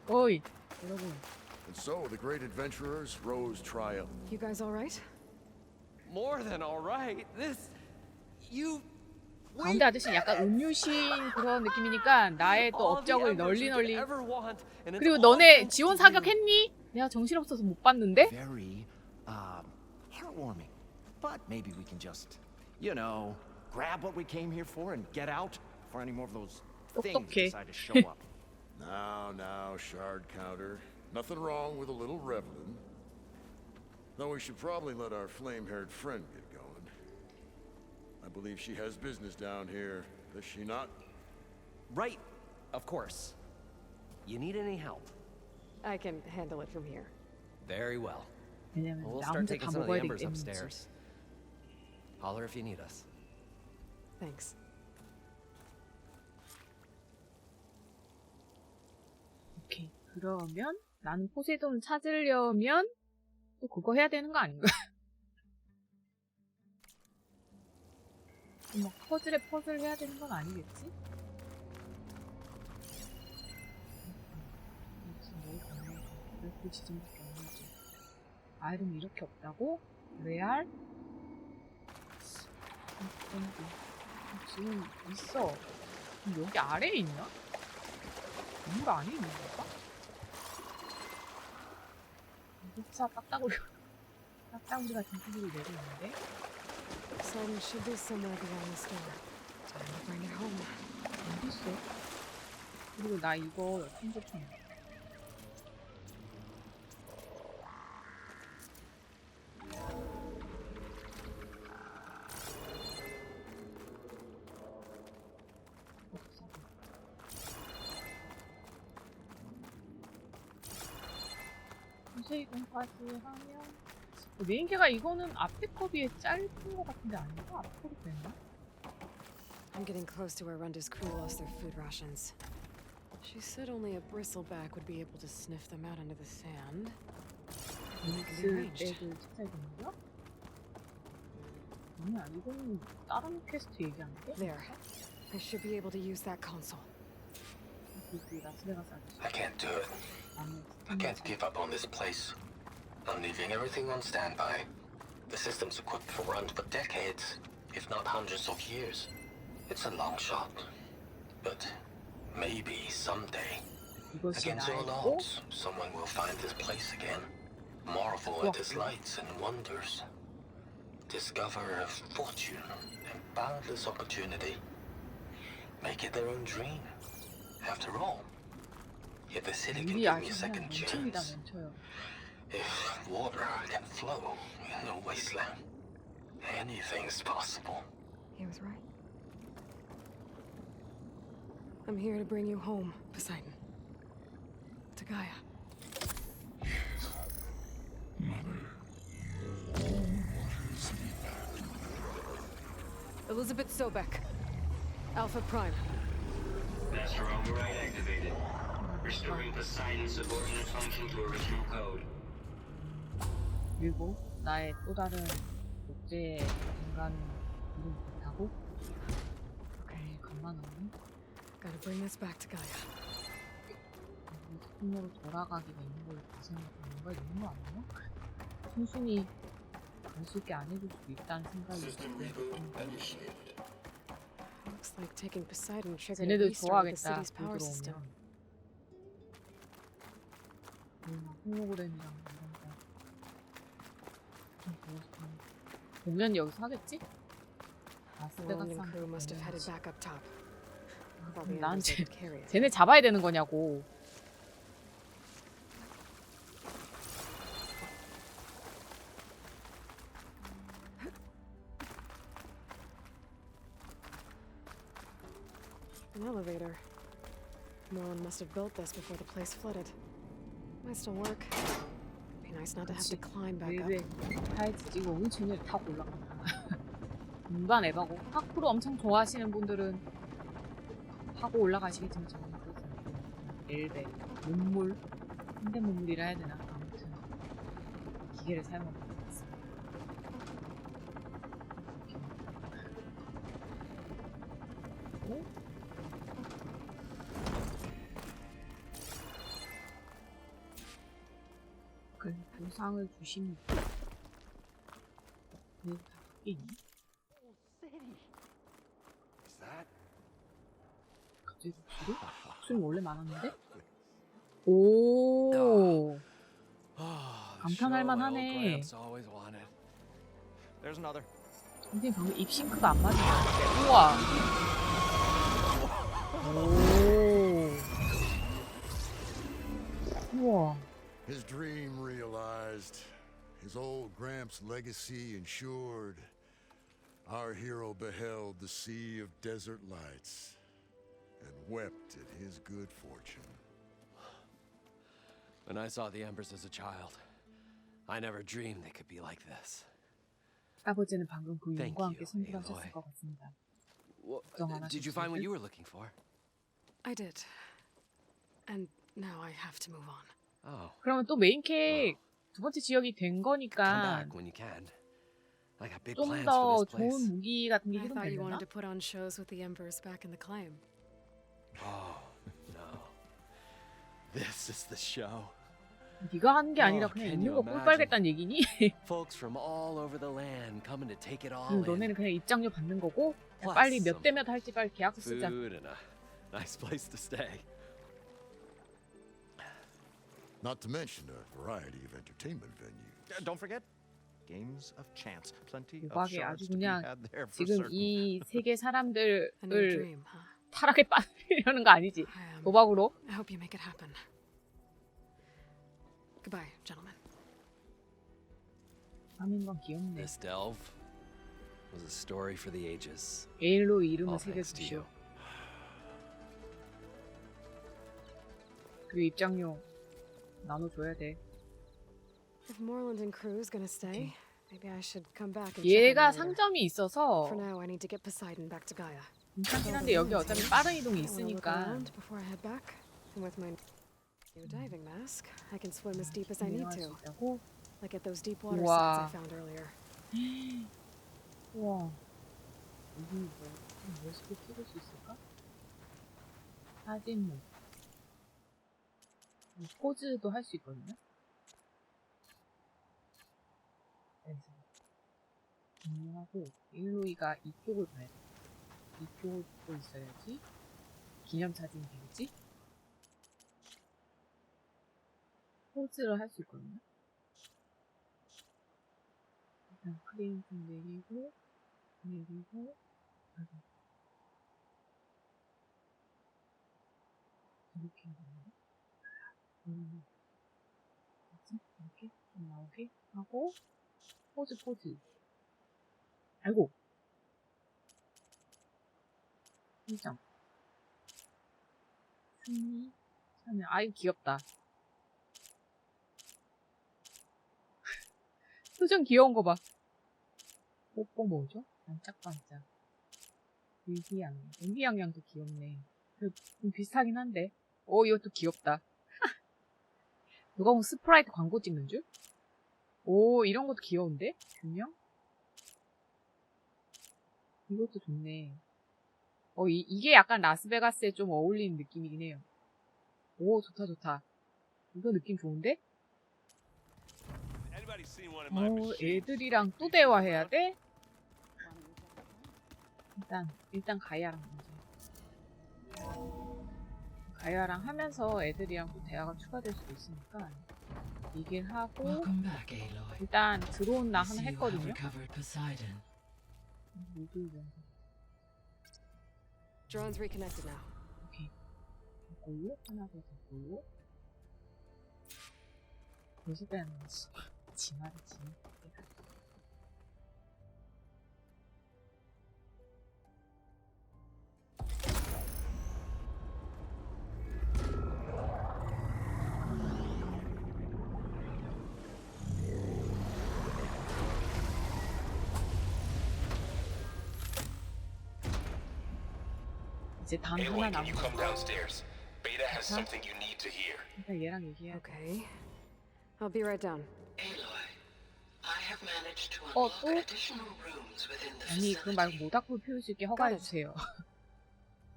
어이, 여러분. And so the great adventurers rose triumphant. You guys all right? More than all right. This, you. 가운데 아저씨는 약간 음유신 그런 느낌이니까 나의 또 업적을 널리. 그리고 너네 지원 사격했니? 내가 정신없어서 못 봤는데? Very, heartwarming. But maybe we can just, you know, grab what we came here for and get out before any more of those things Okay. decide to show up. Now, shard counter. Nothing wrong with a little reveling. Though we should probably let our flame-haired friend get going. I believe she has business down here, does she not? Right, of course. You need any help? I can handle it from here. Very well. 왜냐면 We'll 나 start 혼자 taking 다 some of the 먹어야 되기 embers 때문이지. upstairs. Holler if you need us. Thanks. 오케이. 그러면 나는 포세이돈을 찾으려면 또 그거 해야 되는 거 아닌가? 막 퍼즐에 퍼즐 해야 되는 건 아니겠지? 그 지점밖에 없는지. 아이름이 이렇게 없다고? 레알? 지금 있어. 그럼 여기 아래에 있나? 물 안에 있는 건가? 흑사 딱따구리 같은 소리를 내고 있는데? Sun should be somewhere beyond the store. Time to bring it home. 어디 있어? 그리고 나 이거 핸드폰. 포세이돈까지 하면 메인캐가 이거는 앞에 거 비해 짧은 거 같은데 아닌가? 앞에 거도 됐나? I'm getting close to where Runda's crew lost their food rations. She said only a bristleback would be able to sniff them out under the sand. They can be 믹스 arranged. 백을 찾아야 되는 거야? 아니야, 이거는 다른 퀘스트 얘기하는 게? There. I should be able to use that console. 그 라스베가스 아저씨. I can't do it. I can't give up on this place. I'm leaving everything on standby. The system's equipped for runs for decades, if not hundreds of years. It's a long shot. But maybe someday, 이것이 against all 나이고 odds, someone will find this place again. Marvel at its lights and wonders. Discover a fortune and boundless opportunity. Make it their own dream. After all, if the city can 우리 give me a 아주 그냥 second 멈춥니다, chance, 멈춰요. if water can flow in a wasteland, anything's possible. He was right. I'm here to bring you home, Poseidon. To Gaia. Elizabeth Sobek. Alpha Prime. Master override activated. Restoring Poseidon's subordinate function to original code. 그리고 나의 또 다른 목재 인간 이름 못하고 오케이 간만 없네. Gotta bring this back to Gaia. 작품으로 돌아가기가 있는 걸로 생각하는 거 있는 거 아니야? 순순히 갈 수 있게 안 해줄 수도 있다는 생각이 들어요. Looks like taking Poseidon triggered a 쟤네들 restart of the 좋아하겠다. city's power system. 들어오면 홀로그램이랑 이런 거 좀 보고 공연 여기서 하겠지? The London crew must have headed back up top. Probably 난 others that could carry it. 쟤네 잡아야 되는 거냐고. An elevator. Merlin must have built this before the place flooded. Might still work. Be nice not to have to climb back up. 왜 타이즈 찍고 우리 쟤네를 타고 올라간다. 운반 에바고 파쿠르 엄청 좋아하시는 분들은 하고 올라가시겠지만 저는 그렇지 않고 엘베, 문물, 현대문물이라 해야 되나? 아무튼 기계를 사용하고 있습니다. 그 보상을 주십니다. 네, 다 바뀌니? 갑자기 목소리? 목소리 원래 많았는데? 오, 감탄할 만하네. There's another. 선생님 방금 입싱크가 안 맞은 것 같은데. 우와. 오. 우와. His dream realized, his old Gramps' legacy ensured. Our hero beheld the sea of desert lights and wept at his good fortune. When I saw the embers as a child, I never dreamed they could be like this. 아버지는 방금 그 Thank 용과 함께 you, 선물하셨을 에일로이. 것 같습니다. Did you find what you were looking for? I did. And now I have to move on. Oh, 그러면 또 메인 캐릭 두 번째 지역이 된 come 거니까 back when you can. I got big 좀 plans 더 for this place. 좋은 무기 같은 게 I thought you 희동되려나? wanted to put on shows with the Embers back in the claim. Oh, no. This is the show. 네가 하는 게 아니라 Oh, 그냥 can 있는 you 거 꿀 빨겠다는 얘기니? Folks from all over the land coming to take it all 너네는 in. 그냥 입장료 받는 거고 Plus 빨리 몇 some 대 몇 할지 빨리 계약서 쓰자. Food and a nice place to stay. Not to mention a variety of entertainment venues. Don't forget, games of chance. Plenty of 대박에 shards 아주 to be 그냥 had there for 지금 certain. 이 세계 A new 사람들을 dream, huh? 타락에 빠뜨리려는 거 아니지? I 도박으로? hope you make it happen. Goodbye, gentlemen. 하는 건 귀엽네. This delve was a story for the ages. 에일로이 이름을 All thanks to 새겨주시오. you. 그리고 입장료 나눠줘야 돼. If Moreland and crew's gonna stay, maybe I should come back and check on 얘가 them later. 상점이 있어서 For now, I need to get Poseidon back to Gaia. 괜찮긴 한데 여기 어차피 빠른 이동이 I wanna look 있으니까 around before I head back. And with my new diving mask, I can swim as deep as I need 유명할 수 to. 있다고? Like at those deep water spots I 우와. found earlier. 우와. 여기 뭐 멋있게 찍을 수 있을까? 사진모. 포즈도 할 수 있거든요. 그래서 하고 에일로이가 이쪽을 봐야 돼. 이쪽을 보고 있어야지 기념사진이 되겠지? 포즈를 할 수 있거든요. 일단 크레인 좀 내리고 이렇게 하거든요. 이렇게 좀 나오게 하고 포즈. 아이고. 일정. 승리. 참여. 아이 귀엽다. 표정 귀여운 거 봐. 뽀뽀 뭐죠? 반짝반짝. 의기양양도 귀엽네. 좀 비슷하긴 한데. 오, 이것도 귀엽다. 누가 보면 스프라이트 광고 찍는 줄? 오, 이런 것도 귀여운데? 균형? 이것도 좋네. 이게 약간 라스베가스에 좀 어울리는 느낌이긴 해요. 오, 좋다. 이거 느낌 좋은데? 애들이랑 또 대화해야 돼? 일단 가야랑 먼저. 가야랑 하면서 애들이랑 또 대화가 추가될 수도 있으니까 얘기를 하고 일단 드론 나 하나 했거든요. Drone's reconnected now. 오케이. 됐고요. 하나 더 됐고요. 벌써 빼는 거지. 지말이지. 이제 단 하나 남은 거. 일단 얘랑 얘기해야 돼. Okay. I'll be right down. Aloy, I have managed to 또? unlock additional rooms within the 아니 그거 말고 facility. 모닥불 피울 수 있게 허가해주세요.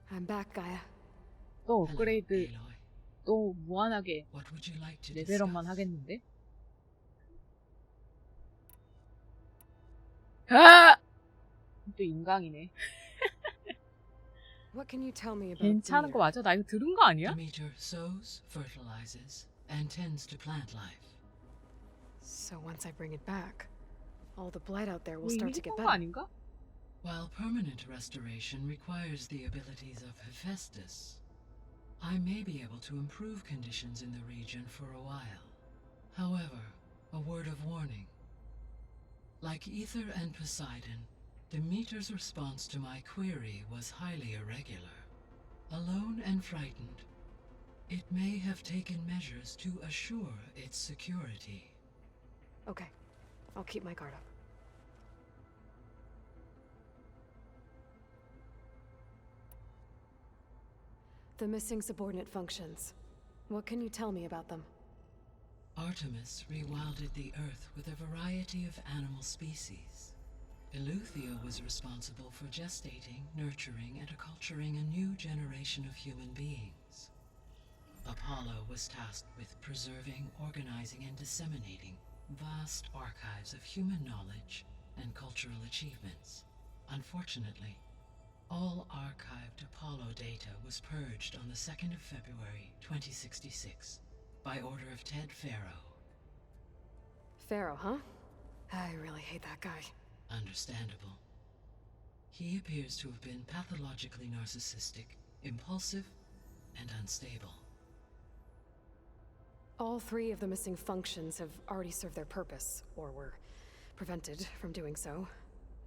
I'm back, Gaia. 또 업그레이드 또 무한하게 레벨업만 하겠는데? 아! 또 인강이네. What can you tell me about 괜찮은 거 맞아? 나 이거 들은 거 아니야? Demeter sows, fertilizes, and tends to plant life. So once I bring it back, all the blight out there will 이미 start to get 했던 거 better. 아닌가? While permanent restoration requires the abilities of Hephaestus, I may be able to improve conditions in the region for a while. However, a word of warning. Like Ether and Poseidon, Demeter's response to my query was highly irregular. Alone and frightened, it may have taken measures to assure its security. Okay, I'll keep my guard up. The missing subordinate functions. What can you tell me about them? Artemis rewilded the Earth with a variety of animal species. Eleuthia was responsible for gestating, nurturing, and acculturating a new generation of human beings. Apollo was tasked with preserving, organizing, and disseminating vast archives of human knowledge and cultural achievements. Unfortunately, all archived Apollo data was purged on the 2nd of February, 2066, by order of Ted Faro. Pharaoh, huh? I really hate that guy. Understandable. He appears to have been pathologically narcissistic, impulsive, and unstable. All 3 of the missing functions have already served their purpose, or were prevented from doing so.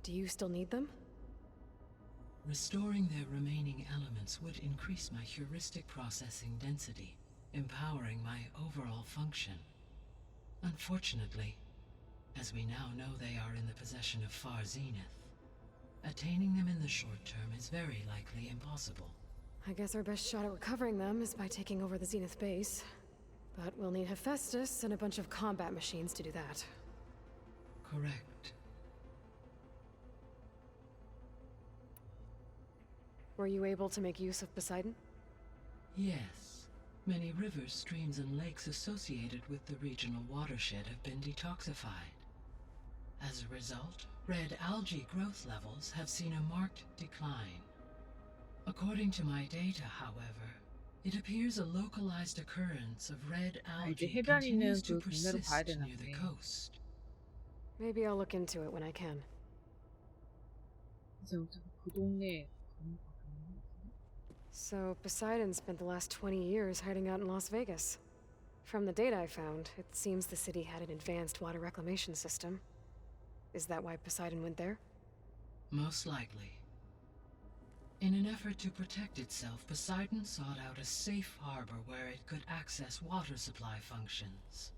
Do you still need them? Restoring their remaining elements would increase my heuristic processing density, empowering my overall function. Unfortunately, as we now know they are in the possession of Far Zenith, attaining them in the short term is very likely impossible. I guess our best shot at recovering them is by taking over the Zenith base. But we'll need Hephaestus and a bunch of combat machines to do that. Correct. Were you able to make use of Poseidon? Yes. Many rivers, streams, and lakes associated with the regional watershed have been detoxified. As a result, red algae growth levels have seen a marked decline. According to my data, however, it appears a localized occurrence of red 이제 algae 해변 있는 continues to 그 동네로 가야 persist near the 되는데. coast. Maybe I'll look into it when I can. 이제 어차피 그 동네 가는 거 같네. So, Poseidon spent the last 20 years hiding out in Las Vegas. From the data I found, it seems the city had an advanced water reclamation system. Is that why Poseidon went there? Most likely. In an effort to protect itself, Poseidon sought out a safe harbor where it could access water supply functions.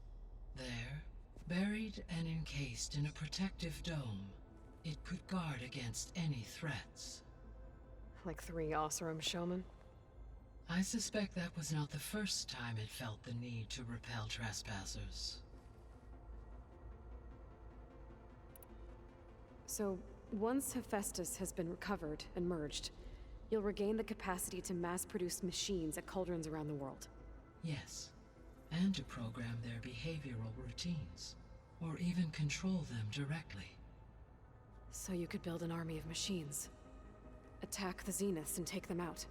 There, buried and encased in a protective dome, it could guard against any threats. Like 3 Oseram showmen? I suspect that was not the first time it felt the need to repel trespassers. So, once Hephaestus has been recovered and merged, you'll regain the capacity to mass-produce machines at cauldrons around the world. Yes, and to program their behavioral routines, or even control them directly. So you could build an army of machines. Attack the Zeniths and take them out.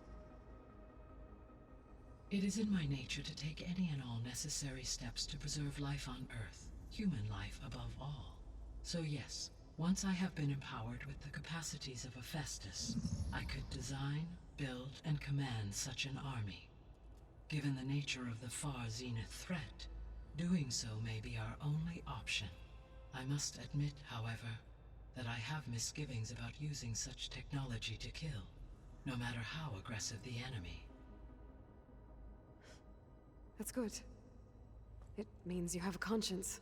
It is in my nature to take any and all necessary steps to preserve life on Earth, human life above all. So yes, once I have been empowered with the capacities of Hephaestus, I could design, build, and command such an army. Given the nature of the far Zenith threat, doing so may be our only option. I must admit, however, that I have misgivings about using such technology to kill, no matter how aggressive the enemy. That's good. It means you have a conscience.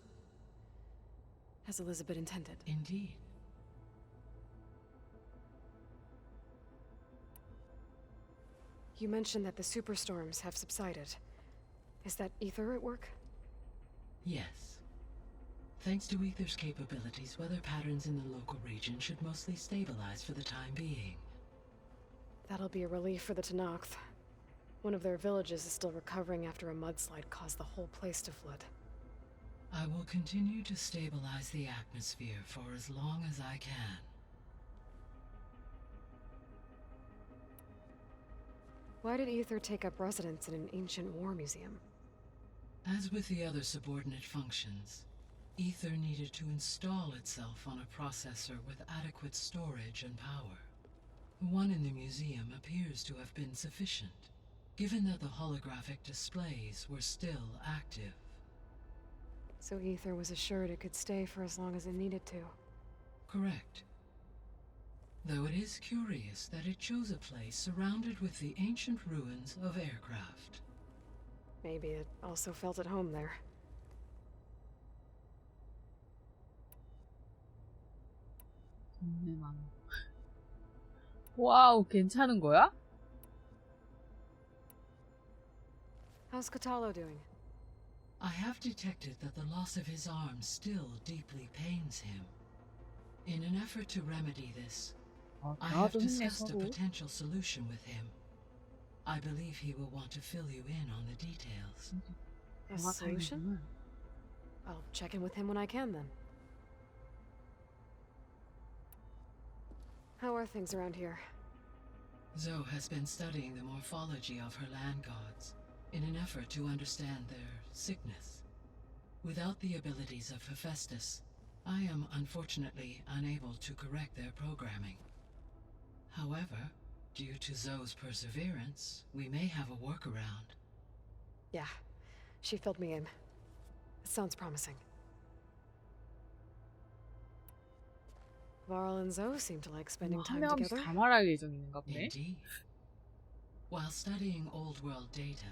As Elizabeth intended. Indeed. You mentioned that the superstorms have subsided. Is that Ether at work? Yes. Thanks to Ether's capabilities, weather patterns in the local region should mostly stabilize for the time being. That'll be a relief for the Tenakth. One of their villages is still recovering after a mudslide caused the whole place to flood. I will continue to stabilize the atmosphere for as long as I can. Why did Ether take up residence in an ancient war museum? As with the other subordinate functions, Ether needed to install itself on a processor with adequate storage and power. The one in the museum appears to have been sufficient, given that the holographic displays were still active. So Ether was assured it could stay for as long as it needed to. Correct. Though it is curious that it chose a place surrounded with the ancient ruins of aircraft. Maybe it also felt at home there. 와우, 괜찮은 거야? How's Katalo doing? I have detected that the loss of his arm still deeply pains him. In an effort to remedy this, I have discussed a potential solution with him. I believe he will want to fill you in on the details. A solution? I'll check in with him when I can then. How are things around here? Zoe has been studying the morphology of her land gods in an effort to understand their sickness. Without the abilities of Hephaestus, I am unfortunately unable to correct their programming. However, due to Zoe's perseverance, we may have a workaround. Yeah, she filled me in. It sounds promising. Varl and Zoe seem to like spending time together. 다 말할 예정인가 보네. Indeed. While studying old world data,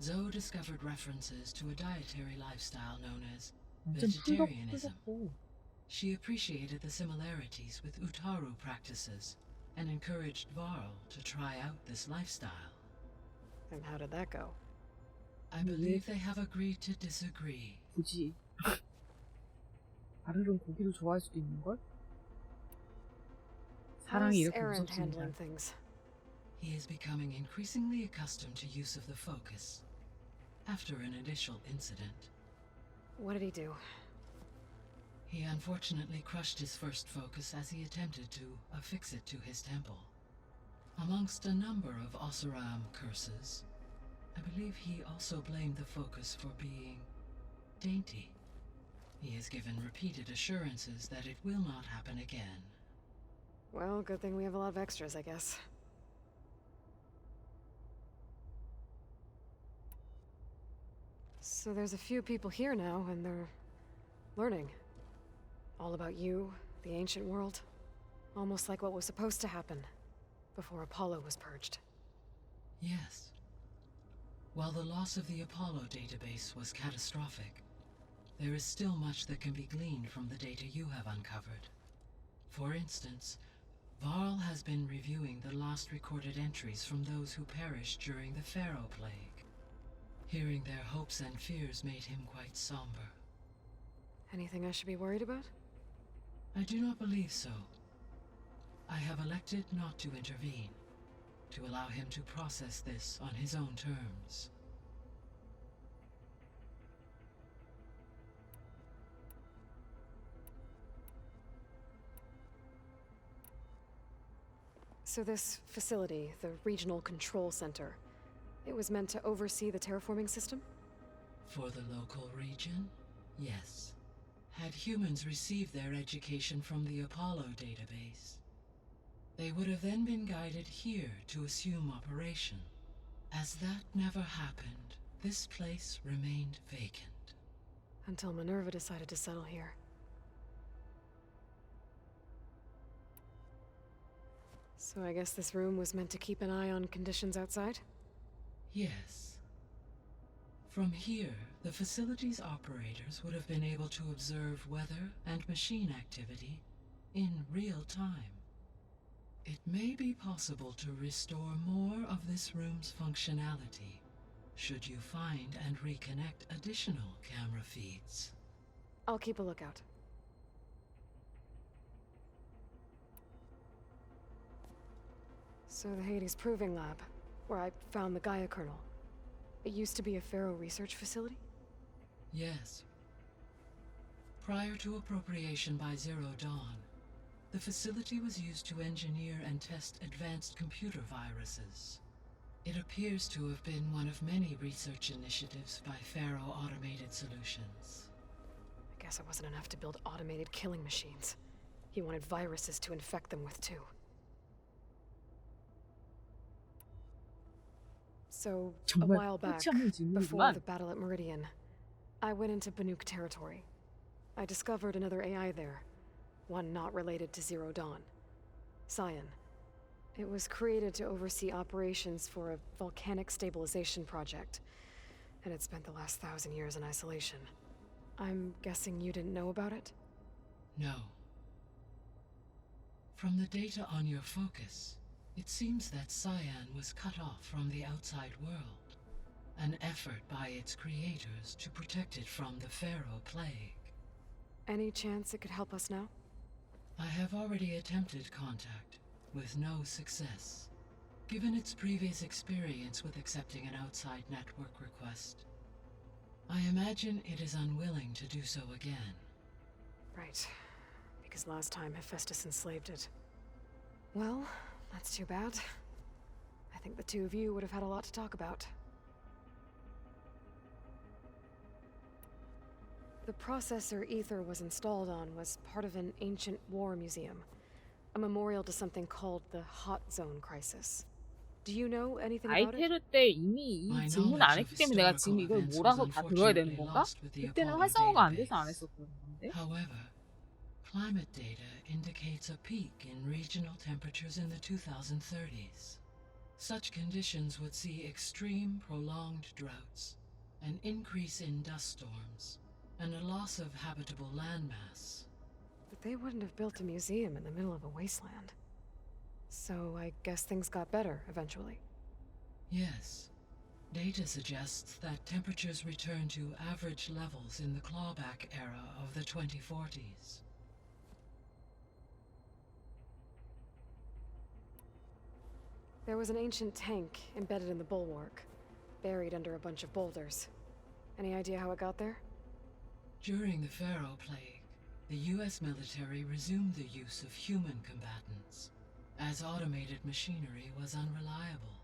Zoe discovered references to a dietary lifestyle known as vegetarianism. She appreciated the similarities with Utaru practices and encouraged Varl to try out this lifestyle. And how did that go? I believe they have agreed to disagree. 굳이 가르는 고기를 좋아할 수도 있는 걸? 사랑이 How's 이렇게 Aaron 무섭습니다. handling things? He is becoming increasingly accustomed to use of the focus after an initial incident. What did he do? He unfortunately crushed his first focus as he attempted to affix it to his temple. Amongst a number of Oseram curses, I believe he also blamed the focus for being dainty. He has given repeated assurances that it will not happen again. Well, good thing we have a lot of extras, I guess. So there's a few people here now, and they're learning. All about you, the ancient world. Almost like what was supposed to happen before Apollo was purged. Yes. While the loss of the Apollo database was catastrophic, there is still much that can be gleaned from the data you have uncovered. For instance, Varl has been reviewing the last recorded entries from those who perished during the Pharaoh Plague. Hearing their hopes and fears made him quite somber. Anything I should be worried about? I do not believe so. I have elected not to intervene, to allow him to process this on his own terms. So this facility, the Regional Control Center, it was meant to oversee the terraforming system? For the local region, yes. Had humans received their education from the Apollo database, they would have then been guided here to assume operation. As that never happened, this place remained vacant. Until Minerva decided to settle here. So I guess this room was meant to keep an eye on conditions outside? Yes. From here, the facility's operators would have been able to observe weather and machine activity in real time. It may be possible to restore more of this room's functionality, should you find and reconnect additional camera feeds. I'll keep a lookout. So the Hades Proving Lab, where I found the Gaia kernel. It used to be a Pharaoh research facility? Yes. Prior to appropriation by Zero Dawn, the facility was used to engineer and test advanced computer viruses. It appears to have been one of many research initiatives by Pharaoh Automated Solutions. I guess it wasn't enough to build automated killing machines. He wanted viruses to infect them with too. So, a 정말 while back, 끝이 없는 before 질문이구만. the battle at Meridian, I went into Banuk territory. I discovered another AI there, one not related to Zero Dawn. Cyan. It was created to oversee operations for a volcanic stabilization project, and it spent the last 1,000 years in isolation. I'm guessing you didn't know about it? No. From the data on your focus, it seems that Cyan was cut off from the outside world, an effort by its creators to protect it from the Pharaoh Plague. Any chance it could help us now? I have already attempted contact, with no success. Given its previous experience with accepting an outside network request, I imagine it is unwilling to do so again. Right. Because last time Hephaestus enslaved it. Well, that's too bad. I think the two of you would have had a lot to talk about. The processor Ether was installed on was part of an ancient war museum. A memorial to something called the Hot Zone Crisis. Do you know anything about it? 아이테르 때 이미 이 질문 안 했기 때문에 내가 지금 이걸 몰아서 다 들어야 되는 건가? 그때는 활성화가 안 돼서 안 했었던 건데. However, climate data indicates a peak in regional temperatures in the 2030s. Such conditions would see extreme, prolonged droughts, an increase in dust storms, and a loss of habitable landmass. But they wouldn't have built a museum in the middle of a wasteland. So I guess things got better eventually. Yes, Data suggests that temperatures return to average levels in the clawback era of the 2040s. There was an ancient tank embedded in the bulwark, buried under a bunch of boulders. Any idea how it got there? During the Pharaoh Plague, the US military resumed the use of human combatants, as automated machinery was unreliable.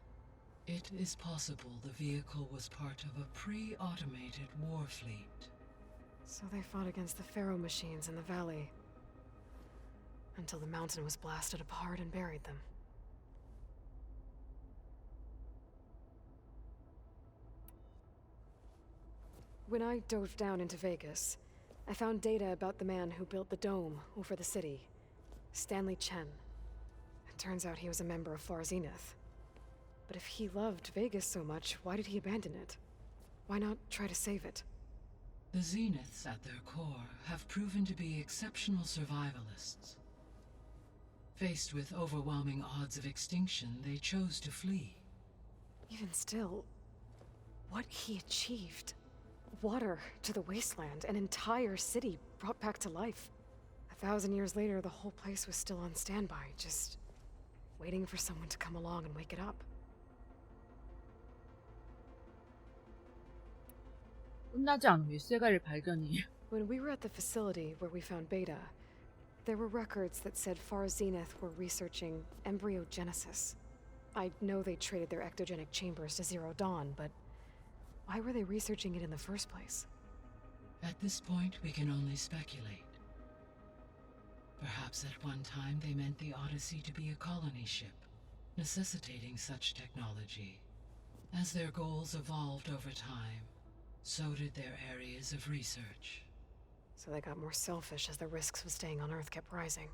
It is possible the vehicle was part of a pre-automated war fleet. So they fought against the Pharaoh machines in the valley, until the mountain was blasted apart and buried them. When I dove down into Vegas, I found data about the man who built the dome over the city, Stanley Chen. It turns out he was a member of Far Zenith. But if he loved Vegas so much, why did he abandon it? Why not try to save it? The Zeniths at their core have proven to be exceptional survivalists. Faced with overwhelming odds of extinction, they chose to flee. Even still, what he achieved. Water to the wasteland, an entire city brought back to life. 1,000 years later, the whole place was still on standby, just waiting for someone to come along and wake it up. 끝나지 않은 윗세가를 발견이. When we were at the facility where we found Beta, there were records that said Far Zenith were researching embryogenesis. I know they traded their ectogenic chambers to Zero Dawn, but why were they researching it in the first place? At this point, we can only speculate. Perhaps at one time they meant the Odyssey to be a colony ship, necessitating such technology. As their goals evolved over time, so did their areas of research. So they got more selfish as the risks of staying on Earth kept rising.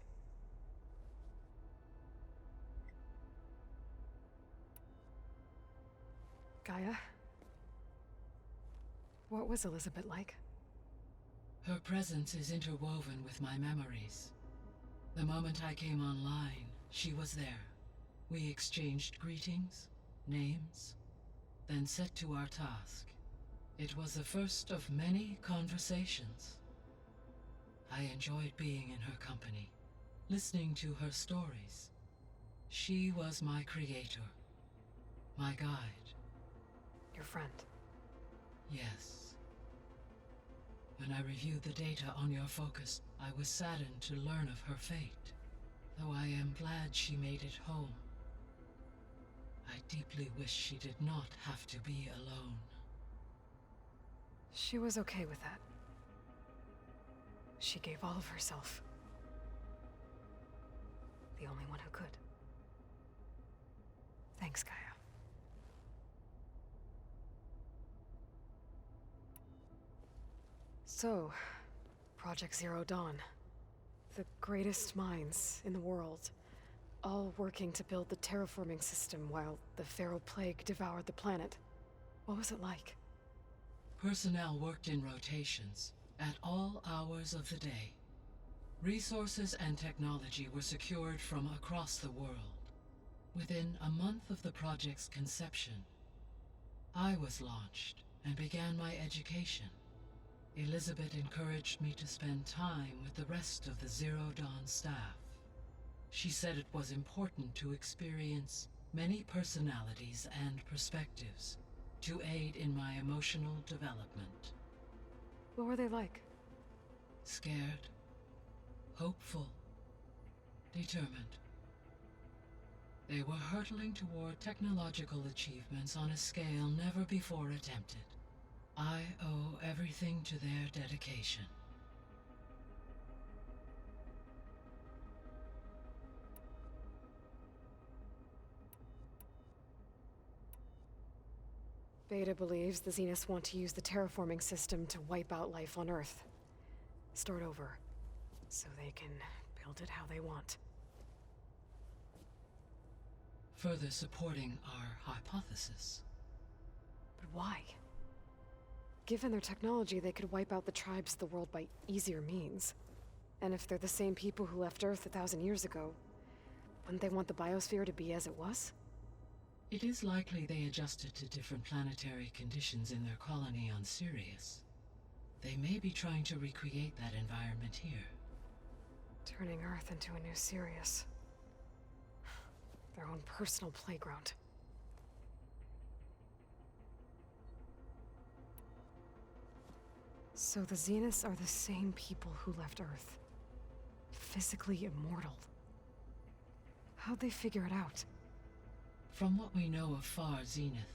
Gaia? What was Elizabeth like? Her presence is interwoven with my memories. The moment I came online, she was there. We exchanged greetings, names, then set to our task. It was the first of many conversations. I enjoyed being in her company, listening to her stories. She was my creator, my guide. Your friend. Yes. When I reviewed the data on your focus, I was saddened to learn of her fate, though I am glad she made it home. I deeply wish she did not have to be alone. She was okay with that. She gave all of herself. The only one who could. Thanks, Gaia. So, Project Zero Dawn. The greatest minds in the world, all working to build the terraforming system while the Pharaoh Plague devoured the planet. What was it like? Personnel worked in rotations, at all hours of the day. Resources and technology were secured from across the world. Within a month of the project's conception, I was launched and began my education. Elizabeth encouraged me to spend time with the rest of the Zero Dawn staff. She said it was important to experience many personalities and perspectives to aid in my emotional development. What were they like? Scared, hopeful, determined. They were hurtling toward technological achievements on a scale never before attempted. I owe everything to their dedication. Beta believes the Zeniths want to use the terraforming system to wipe out life on Earth. Start over, so they can build it how they want. Further supporting our hypothesis. But why? Given their technology, they could wipe out the tribes of the world by easier means. And if they're the same people who left Earth 1,000 years ago, wouldn't they want the biosphere to be as it was? It is likely they adjusted to different planetary conditions in their colony on Sirius. They may be trying to recreate that environment here. Turning Earth into a new Sirius. Their own personal playground. So the Zeniths are the same people who left Earth. Physically immortal. How'd they figure it out? From what we know of Far Zenith,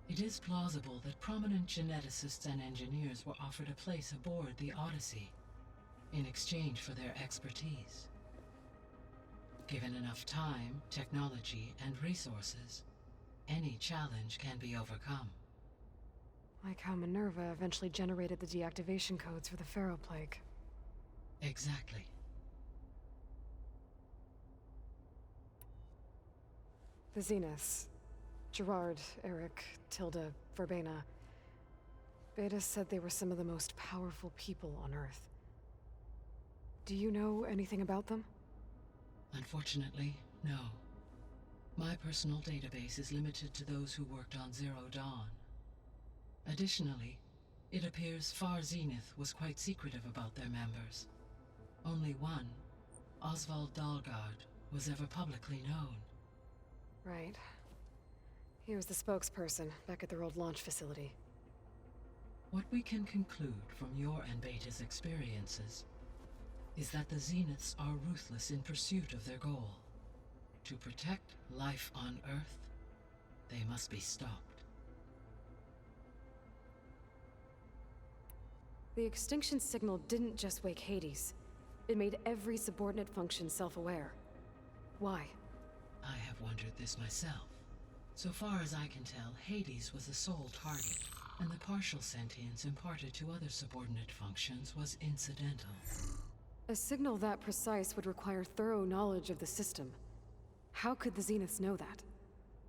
it is plausible that prominent geneticists and engineers were offered a place aboard the Odyssey in exchange for their expertise. Given enough time, technology, and resources, any challenge can be overcome. Like how Minerva eventually generated the deactivation codes for the Pharaoh Plague. Exactly. The Zeniths. Gerard, Eric, Tilda, Verbena. Beta said they were some of the most powerful people on Earth. Do you know anything about them? Unfortunately, no. My personal database is limited to those who worked on Zero Dawn. Additionally, it appears Far Zenith was quite secretive about their members. Only one, Oswald Dalgard, was ever publicly known. Right. He was the spokesperson back at their old launch facility. What we can conclude from your and Beta's experiences is that the Zeniths are ruthless in pursuit of their goal. To protect life on Earth, they must be stopped. The extinction signal didn't just wake Hades. It made every subordinate function self-aware. Why? I have wondered this myself. So far as I can tell, Hades was the sole target, and the partial sentience imparted to other subordinate functions was incidental. A signal that precise would require thorough knowledge of the system. How could the Zeniths know that?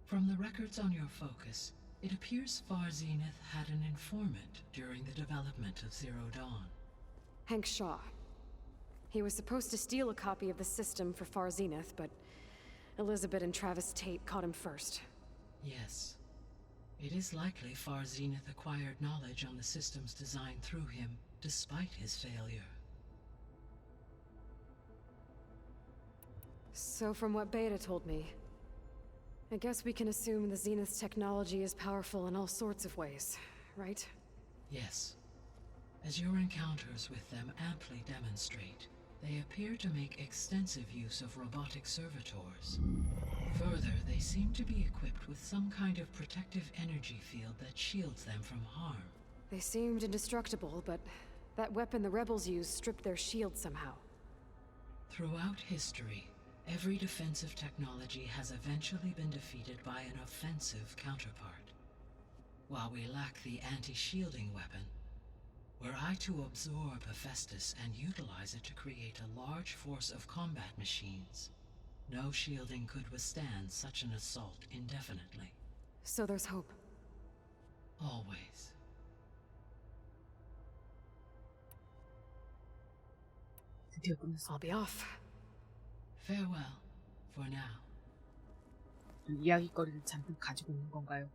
From the records on your focus, it appears Far Zenith had an informant during the development of Zero Dawn. Hank Shaw. He was supposed to steal a copy of the system for Far Zenith, but Elizabeth and Travis Tate caught him first. Yes. It is likely Far Zenith acquired knowledge on the system's design through him, despite his failure. So from what Beta told me, I guess we can assume the Zenith's technology is powerful in all sorts of ways, right? Yes. As your encounters with them amply demonstrate, they appear to make extensive use of robotic servitors. Further, they seem to be equipped with some kind of protective energy field that shields them from harm. They seemed indestructible, but that weapon the rebels used stripped their shield somehow. Throughout history, every defensive technology has eventually been defeated by an offensive counterpart. While we lack the anti-shielding weapon, were I to absorb Hephaestus and utilize it to create a large force of combat machines, no shielding could withstand such an assault indefinitely. So there's hope. Always. 드디어 끝났어. I'll be off. Farewell, for now. 이야기거리를 잔뜩 가지고 있는 건가요?